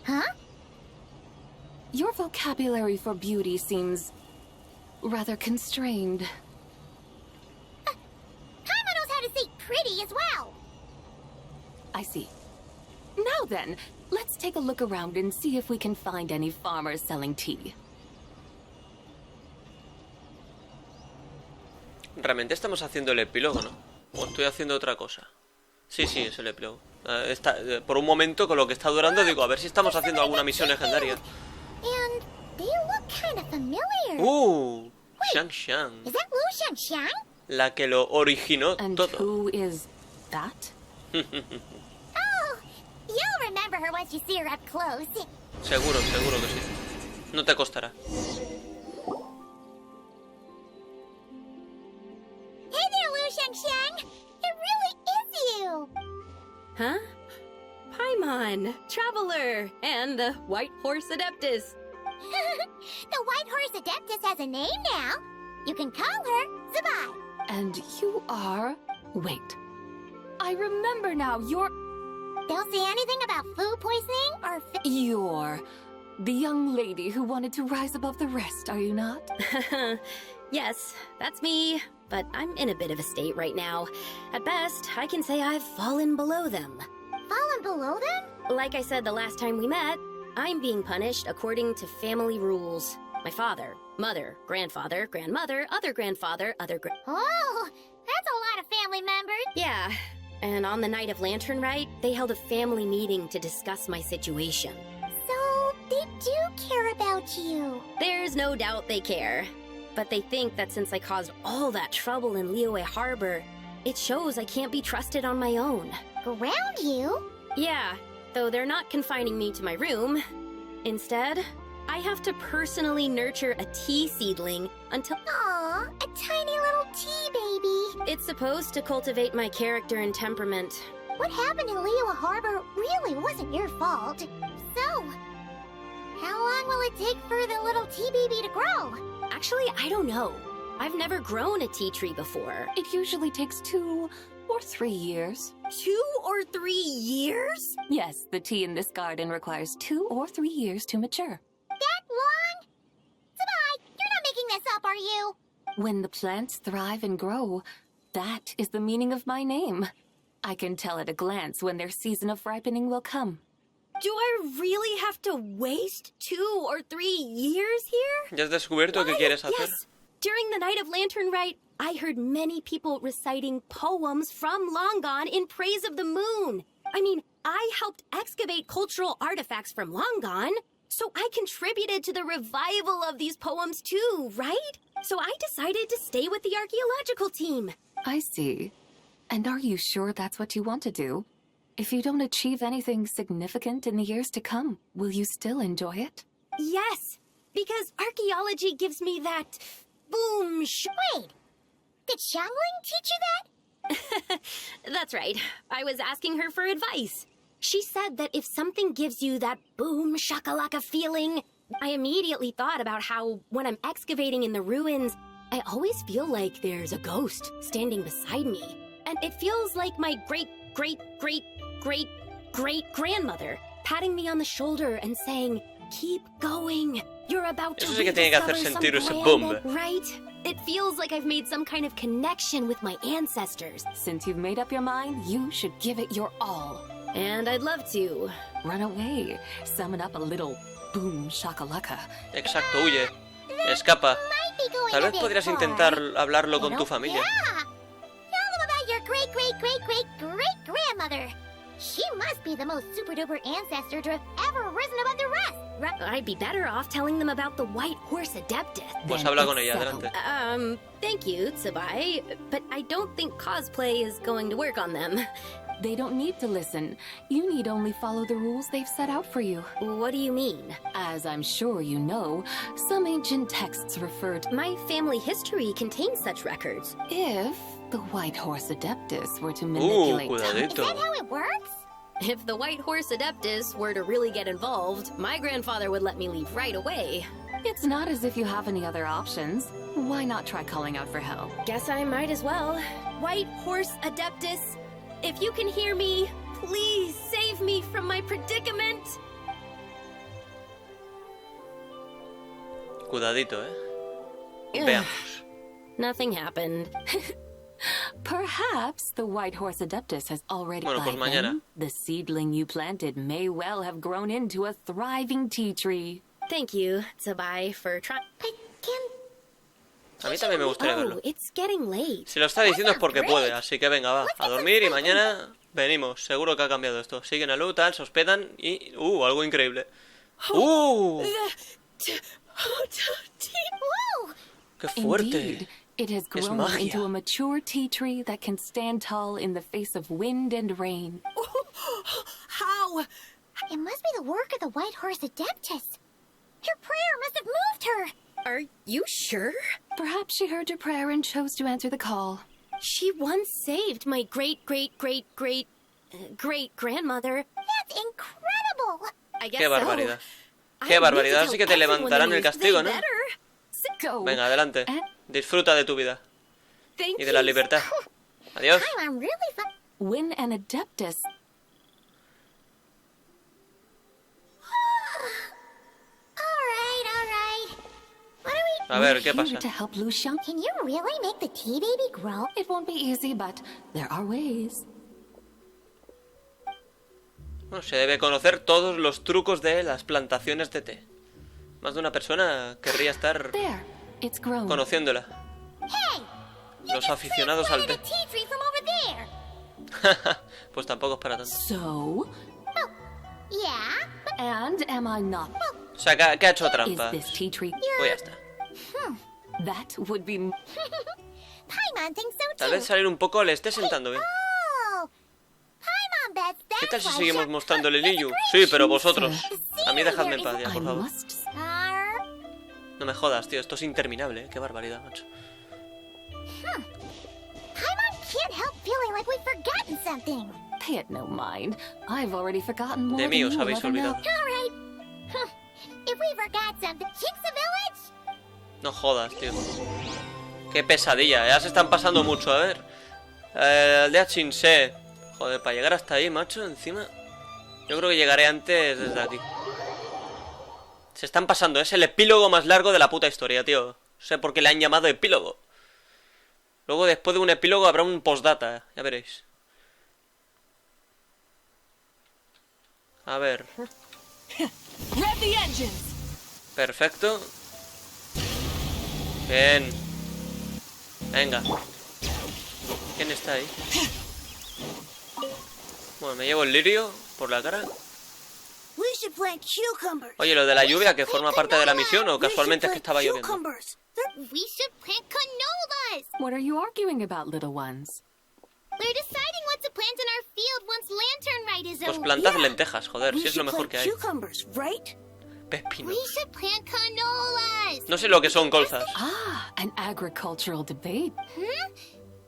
Huh? Your vocabulary for beauty seems rather constrained. Paimon knows how to say pretty as well. I see. Now then, let's take a look around and see if we can find any farmers selling tea. Realmente estamos haciendo el epílogo, ¿no? O estoy haciendo otra cosa. Sí, es el epílogo. Por un momento, con lo que está durando, digo, a ver si estamos haciendo alguna misión legendaria. And they look kind of familiar. Xiang. Is that Wu Xiang? La que lo originó And todo. who is that? Oh, you'll remember her once you see her up close. Seguro que sí. No te costará. Hey there, Wu Xiang. It really is you. Huh? Paimon, Traveler, and the White Horse Adeptus. The White Horse Adeptus has a name now. You can call her Zibai. And you are... Wait. I remember now, you're... Don't say anything about food poisoning or... You're the young lady who wanted to rise above the rest, are you not? Yes, that's me, but I'm in a bit of a state right now. At best, I can say I've fallen below them. Fallen below them? Like I said the last time we met, I'm being punished according to family rules. My father, mother, grandfather, grandmother, other grandfather, Oh, that's a lot of family members. Yeah, and on the night of Lantern Rite, they held a family meeting to discuss my situation. So, they do care about you. There's no doubt they care. But they think that since I caused all that trouble in Liyue Harbor, it shows I can't be trusted on my own. Around you? Yeah, though they're not confining me to my room. Instead, I have to personally nurture a tea seedling until... Aw, a tiny little tea baby. It's supposed to cultivate my character and temperament. What happened in Liyue Harbor really wasn't your fault. So, how long will it take for the little tea baby to grow? Actually, I don't know. I've never grown a tea tree before. It usually takes 2 or 3 years. 2 or 3 years? Yes, the tea in this garden requires 2 or 3 years to mature. That long? Zibai, you're not making this up, are you? When the plants thrive and grow, that is the meaning of my name. I can tell at a glance when their season of ripening will come. Do I really have to waste 2 or 3 years here? ¿Ya has descubierto qué quieres hacer? Yes. During the night of Lantern Rite, I heard many people reciting poems from Long Gone in praise of the moon. I mean, I helped excavate cultural artifacts from Long Gone, so I contributed to the revival of these poems too, right? So I decided to stay with the archaeological team. I see. And are you sure that's what you want to do? If you don't achieve anything significant in the years to come, will you still enjoy it? Yes, because archaeology gives me that boom Wait, did Xiangling teach you that? That's right. I was asking her for advice. She said that if something gives you that boom shakalaka feeling, I immediately thought about how when I'm excavating in the ruins, I always feel like there's a ghost standing beside me. And it feels like my great-great-great-great-great-grandmother patting me on the shoulder and saying, keep going. You're about to Eso sí que tiene que hacer sentir ese boom. Right? It feels like I've made some kind of connection with my ancestors. Since you've made up your mind, you should give it your all. And I'd love to. Run away. Summon up a little boom shakalaka. Exacto, huye. Escapa. Tal vez podrías intentar hablarlo con tu familia. Yeah. Tell them about your great-great-great-great-great-grandmother. She must be the most super-duper ancestor to have ever risen above the rest. I'd be better off telling them about the White Horse Adeptus. Pues habla con ella, adelante. Thank you, Zibai, but I don't think cosplay is going to work on them. They don't need to listen. You need only follow the rules they've set out for you. What do you mean? As I'm sure you know, some ancient texts refer to... My family history contains such records. If the White Horse Adeptus were to manipulate... Is that how it works? If the White Horse Adeptus were to really get involved, my grandfather would let me leave right away. It's not as if you have any other options. Why not try calling out for help? Guess I might as well. White Horse Adeptus, if you can hear me, please save me from my predicament. Cuidadito, Veamos. Nothing happened. Perhaps the White Horse Adeptus has already Bueno, pues by mañana. then, the seedling you planted may well have grown into a thriving tea tree. Thank you, Zibai, for trying. A mí también me gustaría verlo. It's getting late. Si lo está diciendo es porque puede, así que venga, va, a dormir y mañana venimos. Seguro que ha cambiado esto. Siguen a luz, tal, se hospedan y... algo increíble. ¡Qué fuerte! Indeed, it has grown into a mature tea tree that can stand tall in the face of wind and rain. How? It must be the work of the White Horse Adeptus. Your prayer must have moved her. Are you sure? Perhaps she heard your prayer and chose to answer the call. She once saved my great-great-great-great-great-grandmother. That's incredible. I guess ¡Qué barbaridad! ¡Qué barbaridad! Así que te levantarán el castigo, ¿no? Venga, adelante. Disfruta de tu vida. Y de la libertad. Adiós. When an adeptus... A ver, ¿qué pasa? To help Lucian. Can you really make the tea baby grow? It won't be easy, but there are ways. Bueno, se debe conocer todos los trucos de las plantaciones de té. Más de una persona querría estar conociéndola. Los aficionados al té. Pues tampoco es para tanto. So? And am I not? O sea, que ha hecho trampa. Is this tea tree? Pues ya está. That would be... Tal vez salir un poco le esté sentando bien. ¿Qué tal si seguimos mostrándole Liyu? Sí, pero vosotros. A mí dejadme en paz ya, por favor. No me jodas, tío. Esto es interminable, ¿eh? Qué barbaridad, macho. Pay it no mind. I've already forgotten more De mí than os you'll habéis ever know. olvidado. If we forgot something, jinx the village. No jodas, tío. Qué pesadilla. Ya se están pasando mucho, a ver. Aldea Chinsé. Joder, para llegar hasta ahí, macho, encima. Yo creo que llegaré antes desde aquí. Se están pasando. Es el epílogo más largo de la puta historia, tío. No sé por qué le han llamado epílogo. Luego, después de un epílogo, habrá un postdata. Ya veréis. A ver. Perfecto. Bien. Venga. ¿Quién está ahí? Bueno, me llevo el lirio por la cara. Oye, lo de la lluvia, que forma parte de la misión, o casualmente es que estaba lloviendo. We should plant canolas. What are you arguing about, little ones? We're deciding what to plant in our field once Lantern Rite is Pues over. plantad lentejas, joder, si es lo mejor que hay. Pepino. We should plant canolas. No sé lo que son colzas. Ah, an agricultural debate.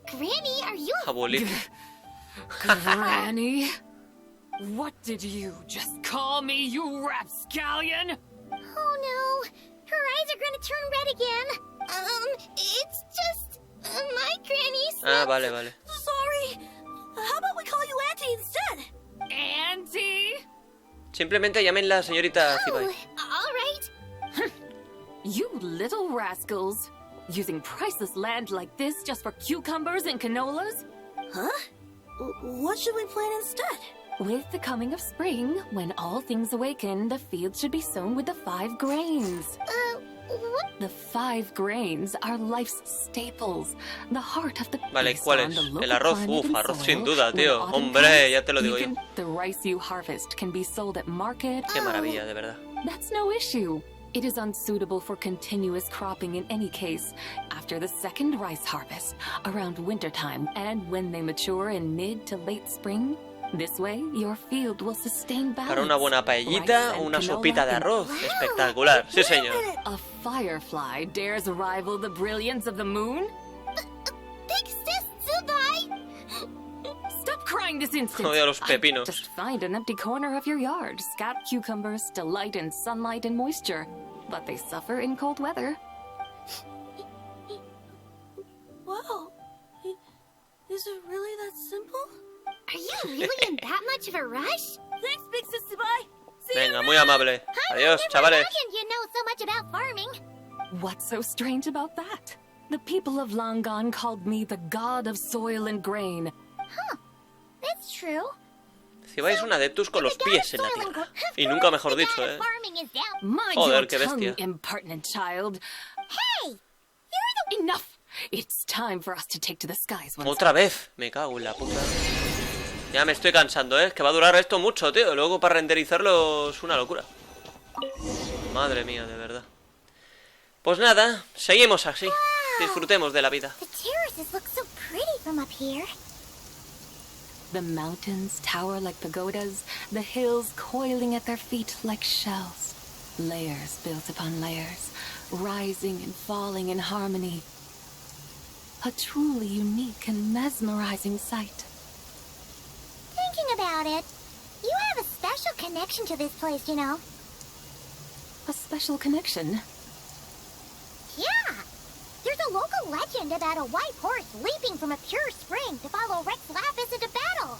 Granny, are you... Abuelita. Granny? What did you just call me, you rapscallion? Oh no. Her eyes are gonna turn red again. It's just my granny Ah, vale, vale. Sorry. How about we call you Auntie instead? Auntie! Simplemente llamen la señorita Zibai. All right. You little rascals. Using priceless land like this just for cucumbers and canolas? Huh? What should we plant instead? With the coming of spring, when all things awaken, the fields should be sown with the 5 grains. What? The 5 grains are life's staples, the heart of the Vale, based ¿cuál on es? the local El arroz, climate and arroz soil. sin duda, When tío. autumn Hombre, comes, ya te lo digo yo. the rice you harvest can be sold at market. Qué maravilla, de verdad. That's no issue. It is unsuitable for continuous cropping in any case. After the second rice harvest, around wintertime, and when they mature in mid to late spring, this way your field will sustain balance. Para una buena paellita o una sopita de arroz. Espectacular. Sí, señor. A firefly dares rival the brilliance of the moon? Big sis Zibai! Stop crying this instant. Odio a los pepinos. Just find an empty corner of your yard. Scout cucumbers delight in sunlight and moisture, but they suffer in cold weather. Wow. Is it really that simple? Are you really in that much of a rush? Thanks, Big Sis Zibai. Venga, muy amable. Adiós, chavales. You know so much about farming. What's so strange about that? The people of Longon called me the god of soil and grain. Huh. That's true. Zibai es un adeptus con los pies en la tierra. Y nunca mejor dicho, ¿eh? Mind Joder, your qué bestia. tongue, impertinent child. Hey! You're the... Enough! It's time for us to take to the skies once. Otra vez. Me cago en la puta. Ya me estoy cansando, ¿eh? Es que va a durar esto mucho, tío. Luego para renderizarlo es una locura. Madre mía, de verdad. Pues nada, seguimos así. Disfrutemos de la vida. The terraces look so pretty from up here. The mountains tower like pagodas, the hills coiling at their feet like shells. Layers built upon layers, rising and falling in harmony. A truly unique and mesmerizing sight. Thinking about it, you have a special connection to this place, you know. A special connection? Yeah! There's a local legend about a white horse leaping from a pure spring to follow Rex Lapis into battle.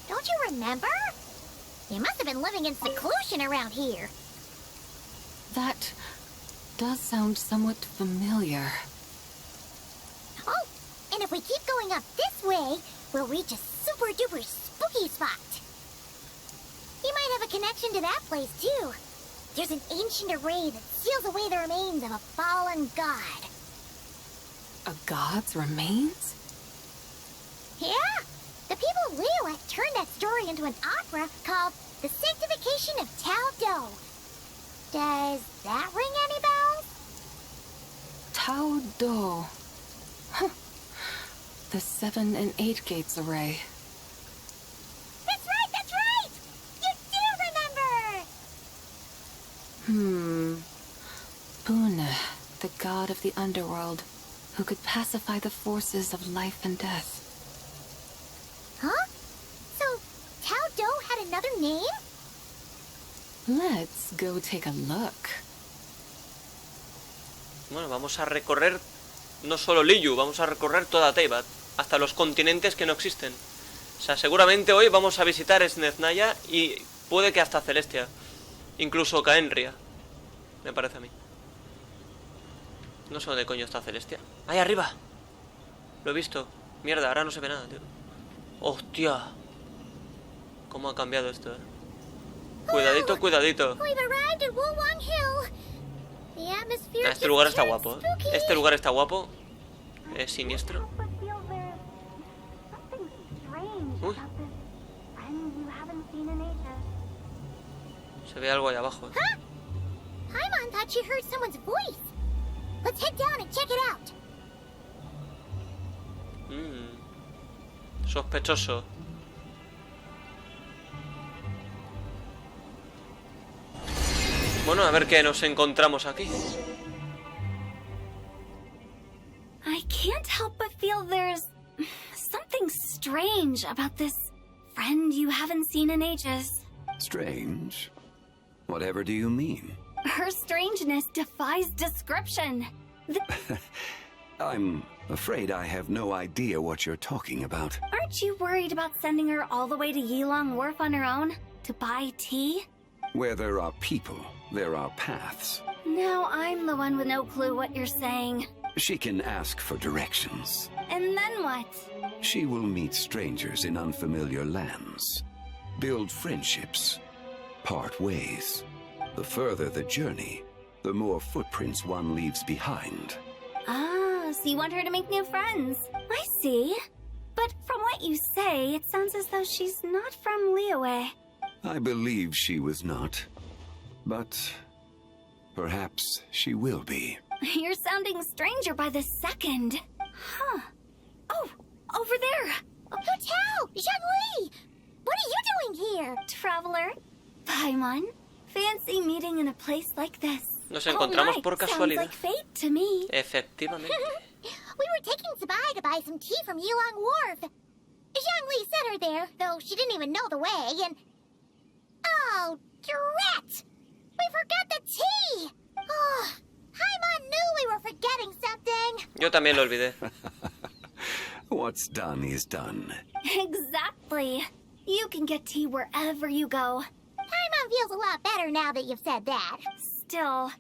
Don't you remember? You must have been living in seclusion around here. That does sound somewhat familiar. Oh, and if we keep going up this way, we'll reach a super-duper spooky spot. You might have a connection to that place, too. There's an ancient array that seals away the remains of a fallen god. A god's remains? Yeah! The people Leo turned that story into an opera called The Sanctification of Tao Do. Does that ring any bells? Tao Do. Huh. The 7 and 8 gates array. That's right, that's right! You do remember! Buna, the god of the underworld, who could pacify the forces of life and death. Huh? So, Tao Do had another name? Let's go take a look. Bueno, vamos a recorrer no solo Liyu, vamos a recorrer toda Teyvat, hasta los continentes que no existen. O sea, seguramente hoy vamos a visitar Snezhnaya y puede que hasta Celestia. Incluso Caenria, me parece a mí. No sé dónde coño está Celestia. ¡Ahí arriba! Lo he visto. Mierda, ahora no se ve nada, tío. ¡Hostia! ¿Cómo ha cambiado esto, eh? Cuidadito, cuidadito. Este lugar está guapo, ¿eh? Este lugar está guapo. Es siniestro. Uy. Se ve algo ahí abajo, ¿eh? Paimon thought she heard someone's voice. Let's head down and check it out. Sospechoso. Bueno, a ver qué nos encontramos aquí. I can't help but feel there's something strange about this friend you haven't seen in ages. Strange? Whatever do you mean? Her strangeness defies description. I'm afraid I have no idea what you're talking about. Aren't you worried about sending her all the way to Yilong Wharf on her own? To buy tea? Where there are people, there are paths. Now I'm the one with no clue what you're saying. She can ask for directions. And then what? She will meet strangers in unfamiliar lands, build friendships, part ways. The further the journey, the more footprints one leaves behind. Ah, so you want her to make new friends. I see. But from what you say, it sounds as though she's not from Liyue. I believe she was not, but perhaps she will be. You're sounding stranger by the second. Huh. Oh, over there! Hotel! Zhongli! What are you doing here? Traveler, Paimon, fancy meeting in a place like this. Nos encontramos por casualidad. Sounds like fate to me. Efectivamente. We were taking Zibai to buy some tea from Yilong Wharf. Zhongli sent her there, though she didn't even know the way, and... Oh, drat! We forgot the tea! Oh, Paimon knew we were forgetting something. Yo también lo olvidé. What's done is done. Exactly. You can get tea wherever you go. Paimon feels a lot better now that you've said that. Still,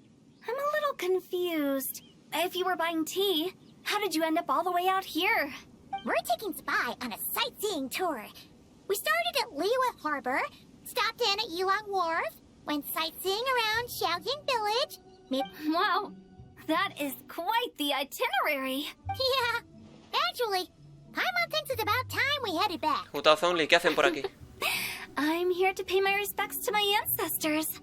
I'm a little confused. If you were buying tea, how did you end up all the way out here? We're taking Zibai on a sightseeing tour. We started at Liyue Harbor, stopped in at Yilong Wharf, went sightseeing around Xiaoying Village. Wow, that is quite the itinerary. Yeah, actually, Paimon thinks it's about time we headed back. House only, ¿qué hacen por aquí? I'm here to pay my respects to my ancestors.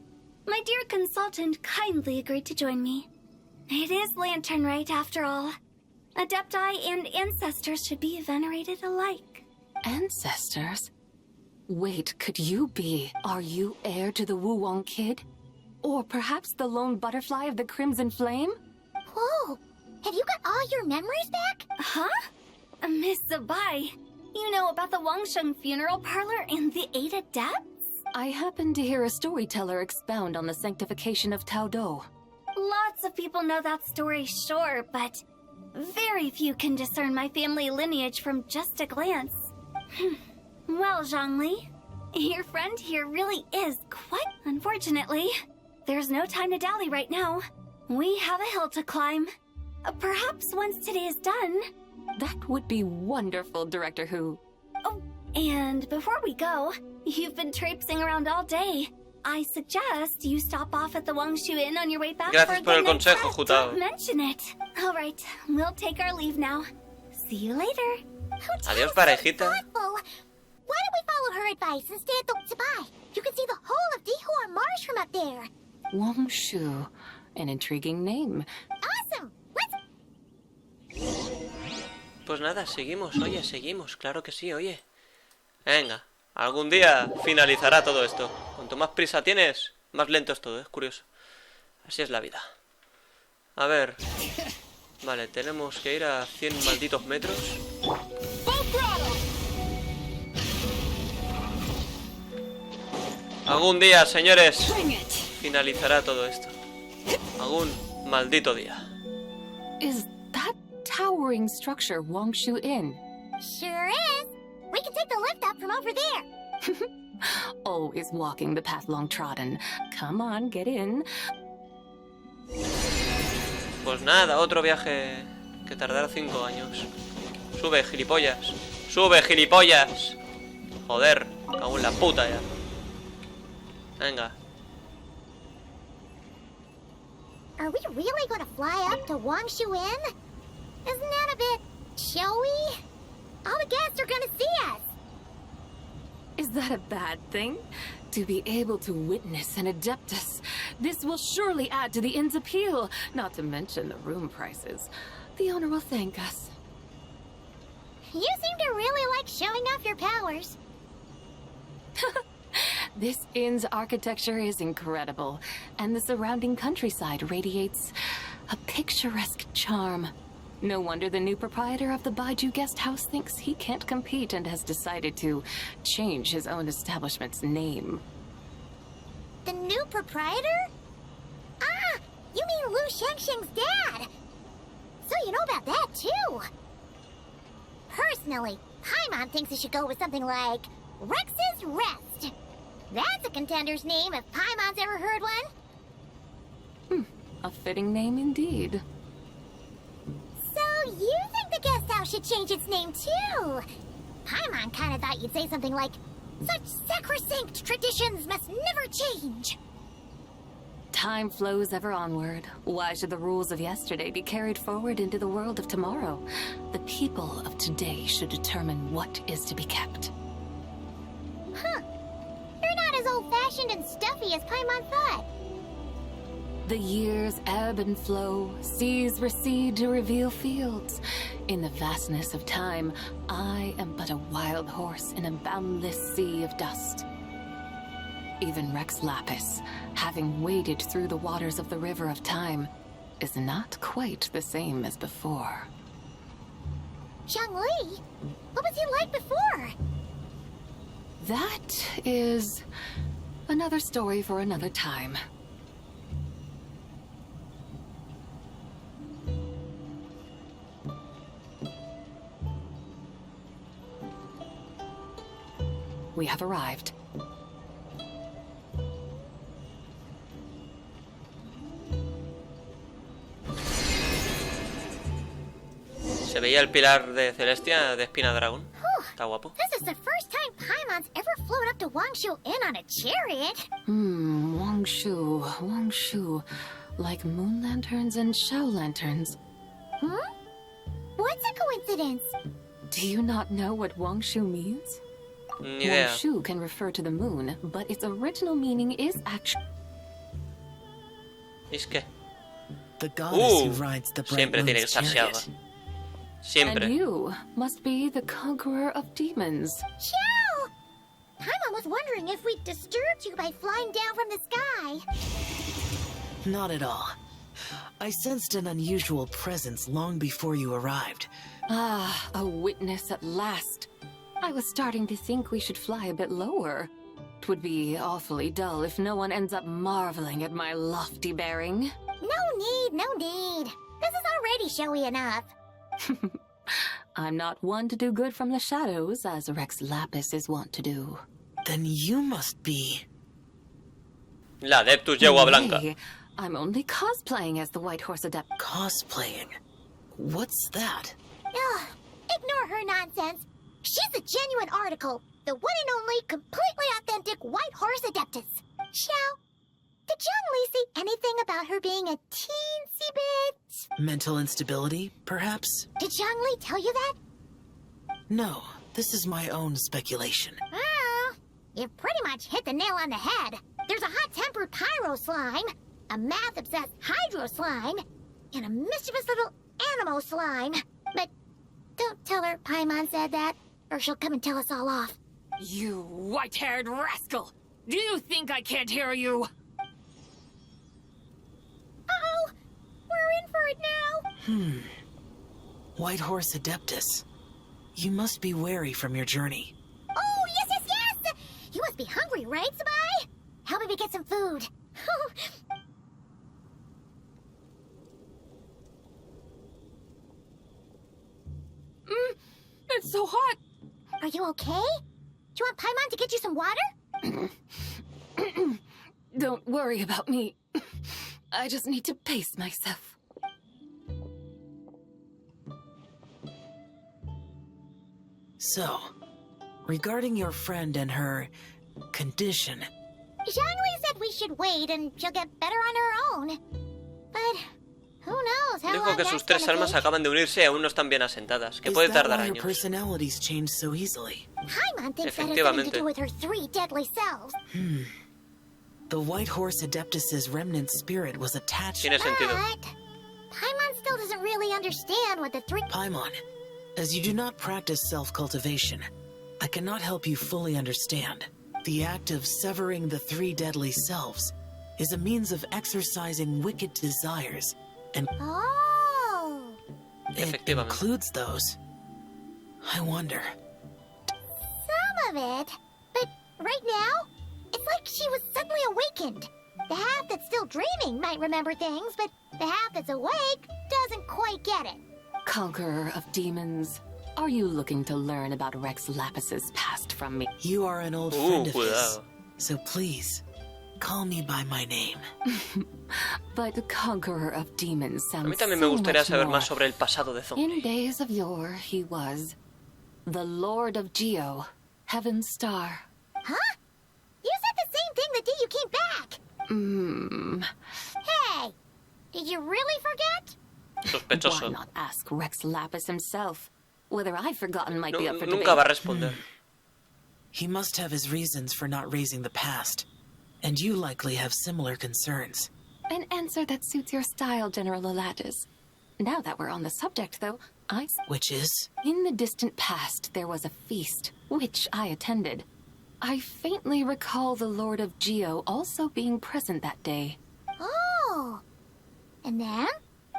My dear consultant kindly agreed to join me. It is Lantern Rite, after all. Adepti and ancestors should be venerated alike. Ancestors? Wait, could you be? Are you heir to the Wuwang kid? Or perhaps the lone butterfly of the Crimson Flame? Whoa! Have you got all your memories back? Huh? Miss Zibai, you know about the Wangsheng funeral parlor and the 8 adepts? I happened to hear a storyteller expound on the sanctification of Taodo. Lots of people know that story, sure, but very few can discern my family lineage from just a glance. Well, Zhongli, your friend here really is quite... Unfortunately, there's no time to dally right now. We have a hill to climb. Perhaps once today is done... That would be wonderful, Director Hu. Oh, and before we go, you've been traipsing around all day. I suggest you stop off at the Wangshu Inn on your way back. Gracias por el consejo, Jutao. Don't mention it. All right, we'll take our leave now. See you later. Adiós, parejita. Why don't we follow her advice and stay at the Zibai? You can see the whole of Dihua Marsh from up there. Wangshu, an intriguing name. Awesome. Let's... Pues nada, seguimos, oye, seguimos, claro que sí, oye. Venga, algún día finalizará todo esto. Cuanto más prisa tienes, más lento es todo, es curioso. Así es la vida. A ver. Vale, tenemos que ir a 100 malditos metros. Algún día, señores, finalizará todo esto. Algún maldito día. Is that towering structure Wangshu Inn? Sure is. We can take the lift up from over there. Always walking the path long trodden. Come on, get in. Pues nada, otro viaje que tardará 5 años. Sube, gilipollas. Sube, gilipollas. Joder, cago en la puta ya. Venga. Are we really going to fly up to Wangshu Inn? Isn't that a bit showy? All the guests are going to see us. Is that a bad thing? To be able to witness an Adeptus. This will surely add to the inn's appeal, not to mention the room prices. The owner will thank us. You seem to really like showing off your powers. This inn's architecture is incredible, and the surrounding countryside radiates a picturesque charm. No wonder the new proprietor of the Baiju guest house thinks he can't compete and has decided to change his own establishment's name. The new proprietor? You mean Lu Shengsheng's dad. So you know about that, too. Personally, Paimon thinks it should go with something like Rex's Rest. That's a contender's name if Paimon's ever heard one. A fitting name indeed. So you think the guest house should change its name, too? Paimon kinda thought you'd say something like, such sacrosanct traditions must never change. Time flows ever onward. Why should the rules of yesterday be carried forward into the world of tomorrow? The people of today should determine what is to be kept. Huh. You're not as old-fashioned and stuffy as Paimon thought. The years ebb and flow, seas recede to reveal fields. In the vastness of time, I am but a wild horse in a boundless sea of dust. Even Rex Lapis, having waded through the waters of the river of time, is not quite the same as before. Zhongli? What was he like before? That is another story for another time. We have arrived. Se veía el pilar de Celestia de Espina Dragón. Está guapo. This is the first time Paimon's ever flown up to Wangshu Inn on a chariot. Wangshu. Like moon lanterns and shell lanterns. What's a coincidence? Do you not know what Wangshu means? Ni idea. Wangshu can refer to the moon, but its original meaning is actually... ¿Es que? The goddess who rides the bright Siempre tiene que moon's estar chariot. Siaga. Siempre. And you must be the conqueror of demons. Xiao! Paimon was wondering if we'd disturbed you by flying down from the sky. Not at all. I sensed an unusual presence long before you arrived. Ah, a witness at last. I was starting to think we should fly a bit lower. It would be awfully dull if no one ends up marveling at my lofty bearing. No need. This is already showy enough. I'm not one to do good from the shadows, as Rex Lapis is wont to do. Then you must be... La Adeptus Yegua Blanca. Hey, I'm only cosplaying as the White Horse Adept. Cosplaying? What's that? Ugh, ignore her nonsense. She's the genuine article. The one and only, completely authentic White Horse Adeptus. Xiao, did Zhongli say anything about her being a teensy bit... Mental instability, perhaps? Did Zhongli tell you that? No, this is my own speculation. Oh, you pretty much hit the nail on the head. There's a hot-tempered pyro slime, a math-obsessed hydro slime, and a mischievous little animo slime. But don't tell her Paimon said that, or she'll come and tell us all off. You white-haired rascal! Do you think I can't hear you? Uh-oh! We're in for it now! White Horse Adeptus. You must be wary from your journey. Oh, yes! You must be hungry, right, Zibai? Help me get some food. It's so hot! Are you okay? Do you want Paimon to get you some water? Don't worry about me. I just need to pace myself. So, regarding your friend and her condition... Zhongli said we should wait and she'll get better on her own. But who knows how Dijo long que that's sus tres gonna almas take. acaban de unirse y aún no están bien asentadas, que Is puede that tardar why your años. personalities change so easily? Paimon thinks that has something to Efectivamente. do with her 3 deadly selves. The White Horse Adeptus's remnant spirit was attached... Tiene sentido. But Paimon still doesn't really understand what the 3... Paimon, as you do not practice self-cultivation, I cannot help you fully understand. The act of severing the 3 deadly selves is a means of exercising wicked desires, and Oh! it Efectivamente. includes those. I wonder. Some of it. But right now, it's like she was suddenly awakened. The half that's still dreaming might remember things, but the half that's awake doesn't quite get it. Conqueror of demons, are you looking to learn about Rex Lapis's past from me? You are an old friend of his, so please, call me by my name. But the Conqueror of Demons sounds A mí también me gustaría saber más sobre el pasado de Zhongli. In days of yore, he was the Lord of Geo, Heaven's Star. Huh? You said the same thing the day you came back. Hey, did you really forget? Sospechoso. Why not ask Rex Lapis himself? Whether I've forgotten might be up for Nunca debate. va a responder. He must have his reasons for not raising the past, and you likely have similar concerns. An answer that suits your style, General Elatis. Now that we're on the subject, though, Which is? In the distant past, there was a feast, which I attended. I faintly recall the Lord of Geo also being present that day. Oh. And then?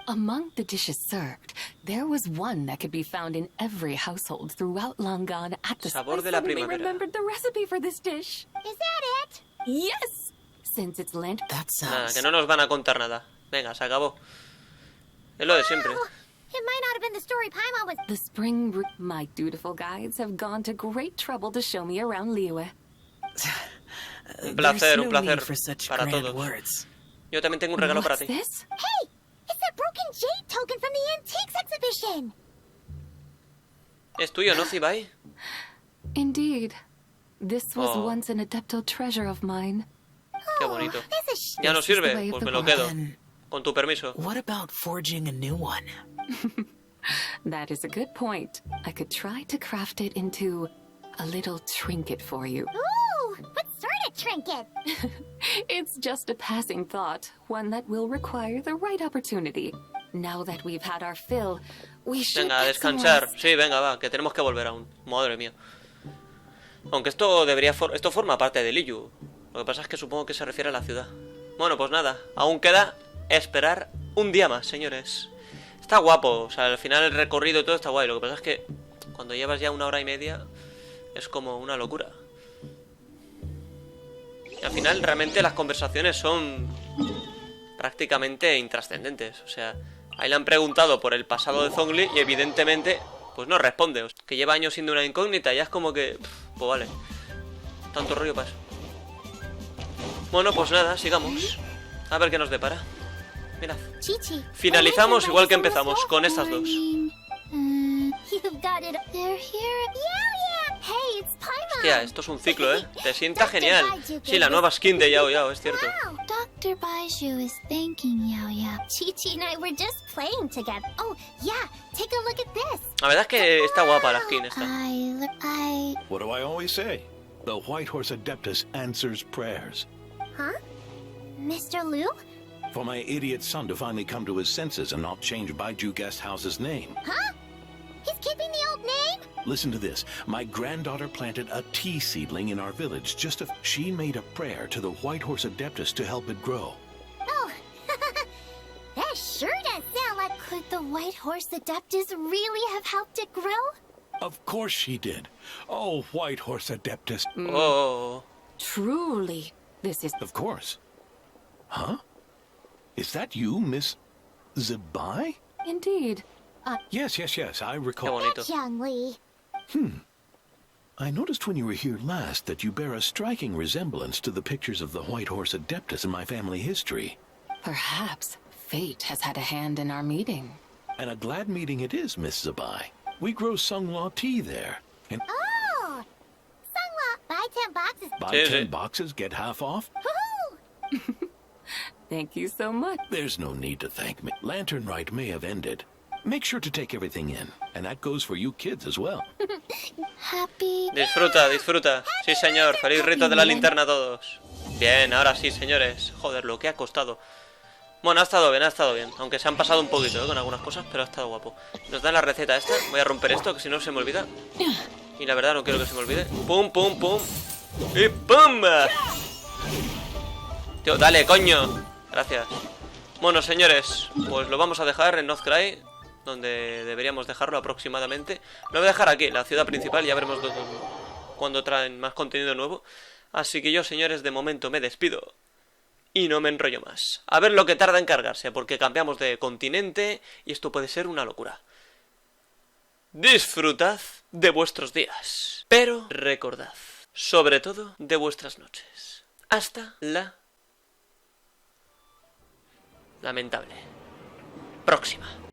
Among the dishes served, there was one that could be found in every household throughout Longon at the Sabor de la I suddenly primavera. remembered the recipe for this dish. Is that it? Yes! Since it's Lent... That Nada, sounds... que no nos van a contar nada. Venga, se acabó. Es lo de siempre. Oh, it might not have been the story Paimon was... The spring... My dutiful guides have gone to great trouble to show me around Liyue. Un placer, un There's no placer need for such para grand todos. words. Yo también tengo un regalo para What's ti. this? Hey! It's that broken jade token from the antiques exhibition! Es tuyo, ¿no, Zibai? Indeed. This was Oh. once an adeptal treasure of mine. Qué bonito. This is Ya no This is the sirve, way of pues the me lo world. quedo. Then Con tu permiso. what about forging a new one? That is a good point. I could try to craft it into a little trinket for you. Ooh! What sort of trinket? It's just a passing thought, one that will require the right opportunity. Now that we've had our fill, we should Venga, a get some descansar. rest. Sí, venga, va, que tenemos que volver aún. Madre mía. Aunque esto debería... Esto forma parte de Liyu. Lo que pasa es que supongo que se refiere a la ciudad. Bueno, pues nada. Aún queda esperar un día más, señores. Está guapo. O sea, al final el recorrido y todo está guay. Lo que pasa es que cuando llevas ya 1 hora y media es como una locura. Y al final realmente las conversaciones son prácticamente intrascendentes. O sea, ahí le han preguntado por el pasado de Zhongli y evidentemente pues no responde. O sea, que lleva años siendo una incógnita, ya es como que... pues vale. Tanto rollo para eso. Bueno, pues nada, sigamos. A ver qué nos depara. Mirad. Chichi. Finalizamos igual que empezamos, con estas dos. You've got it. They're here. Yeah. Hey, it's Paimon. Hostia, esto es un ciclo, ¿eh? Te sienta genial. Sí, la nueva skin de Yao Yao, es cierto. Wow, Dr. Baiju is thanking Yao Yao. Chi-Chi and I were just playing together. Oh, yeah, take a look at this. La verdad es que está guapa la skin esta. What do I always say? The White Horse Adeptus answers prayers. Huh? Mr. Liu? For my idiot son to finally come to his senses and not change Baiju Guest House's name. Huh? He's keeping the old name? Listen to this. My granddaughter planted a tea seedling in our village. She made a prayer to the White Horse Adeptus to help it grow. Oh, that sure does sound like... Could the White Horse Adeptus really have helped it grow? Of course she did. Oh, White Horse Adeptus. Oh. Truly, this is... Of course. Huh? Is that you, Miss Zibai? Indeed. Yes, I recall. That's young Lee. I noticed when you were here last that you bear a striking resemblance to the pictures of the White Horse Adeptus in my family history. Perhaps fate has had a hand in our meeting. And a glad meeting it is, Miss Zibai. We grow Sunglaw tea there. And Oh! Sungla, buy 10 boxes. buy 10 boxes, get half off? Woohoo! Thank you so much. There's no need to thank me. Lantern Rite may have ended. Make sure to take everything in. And that goes for you kids as well. Happy... Disfruta, disfruta. Sí, señor. Feliz rito de la linterna a todos. Bien, ahora sí, señores. Joder, lo que ha costado. Bueno, ha estado bien. Aunque se han pasado un poquito, con algunas cosas, pero ha estado guapo. Nos dan la receta esta. Voy a romper esto, que si no se me olvida. Y la verdad no quiero que se me olvide. Pum, pum, pum. Y pum. Tío, dale, coño. Gracias. Bueno, señores, pues lo vamos a dejar en Northcry, donde deberíamos dejarlo aproximadamente. Lo voy a dejar aquí, la ciudad principal. Ya veremos cuando traen más contenido nuevo. Así que yo, señores, de momento me despido. y no me enrollo más. A ver lo que tarda en cargarse, porque cambiamos de continente y esto puede ser una locura. Disfrutad de vuestros días, pero recordad, sobre todo, de vuestras noches. Hasta la lamentable próxima.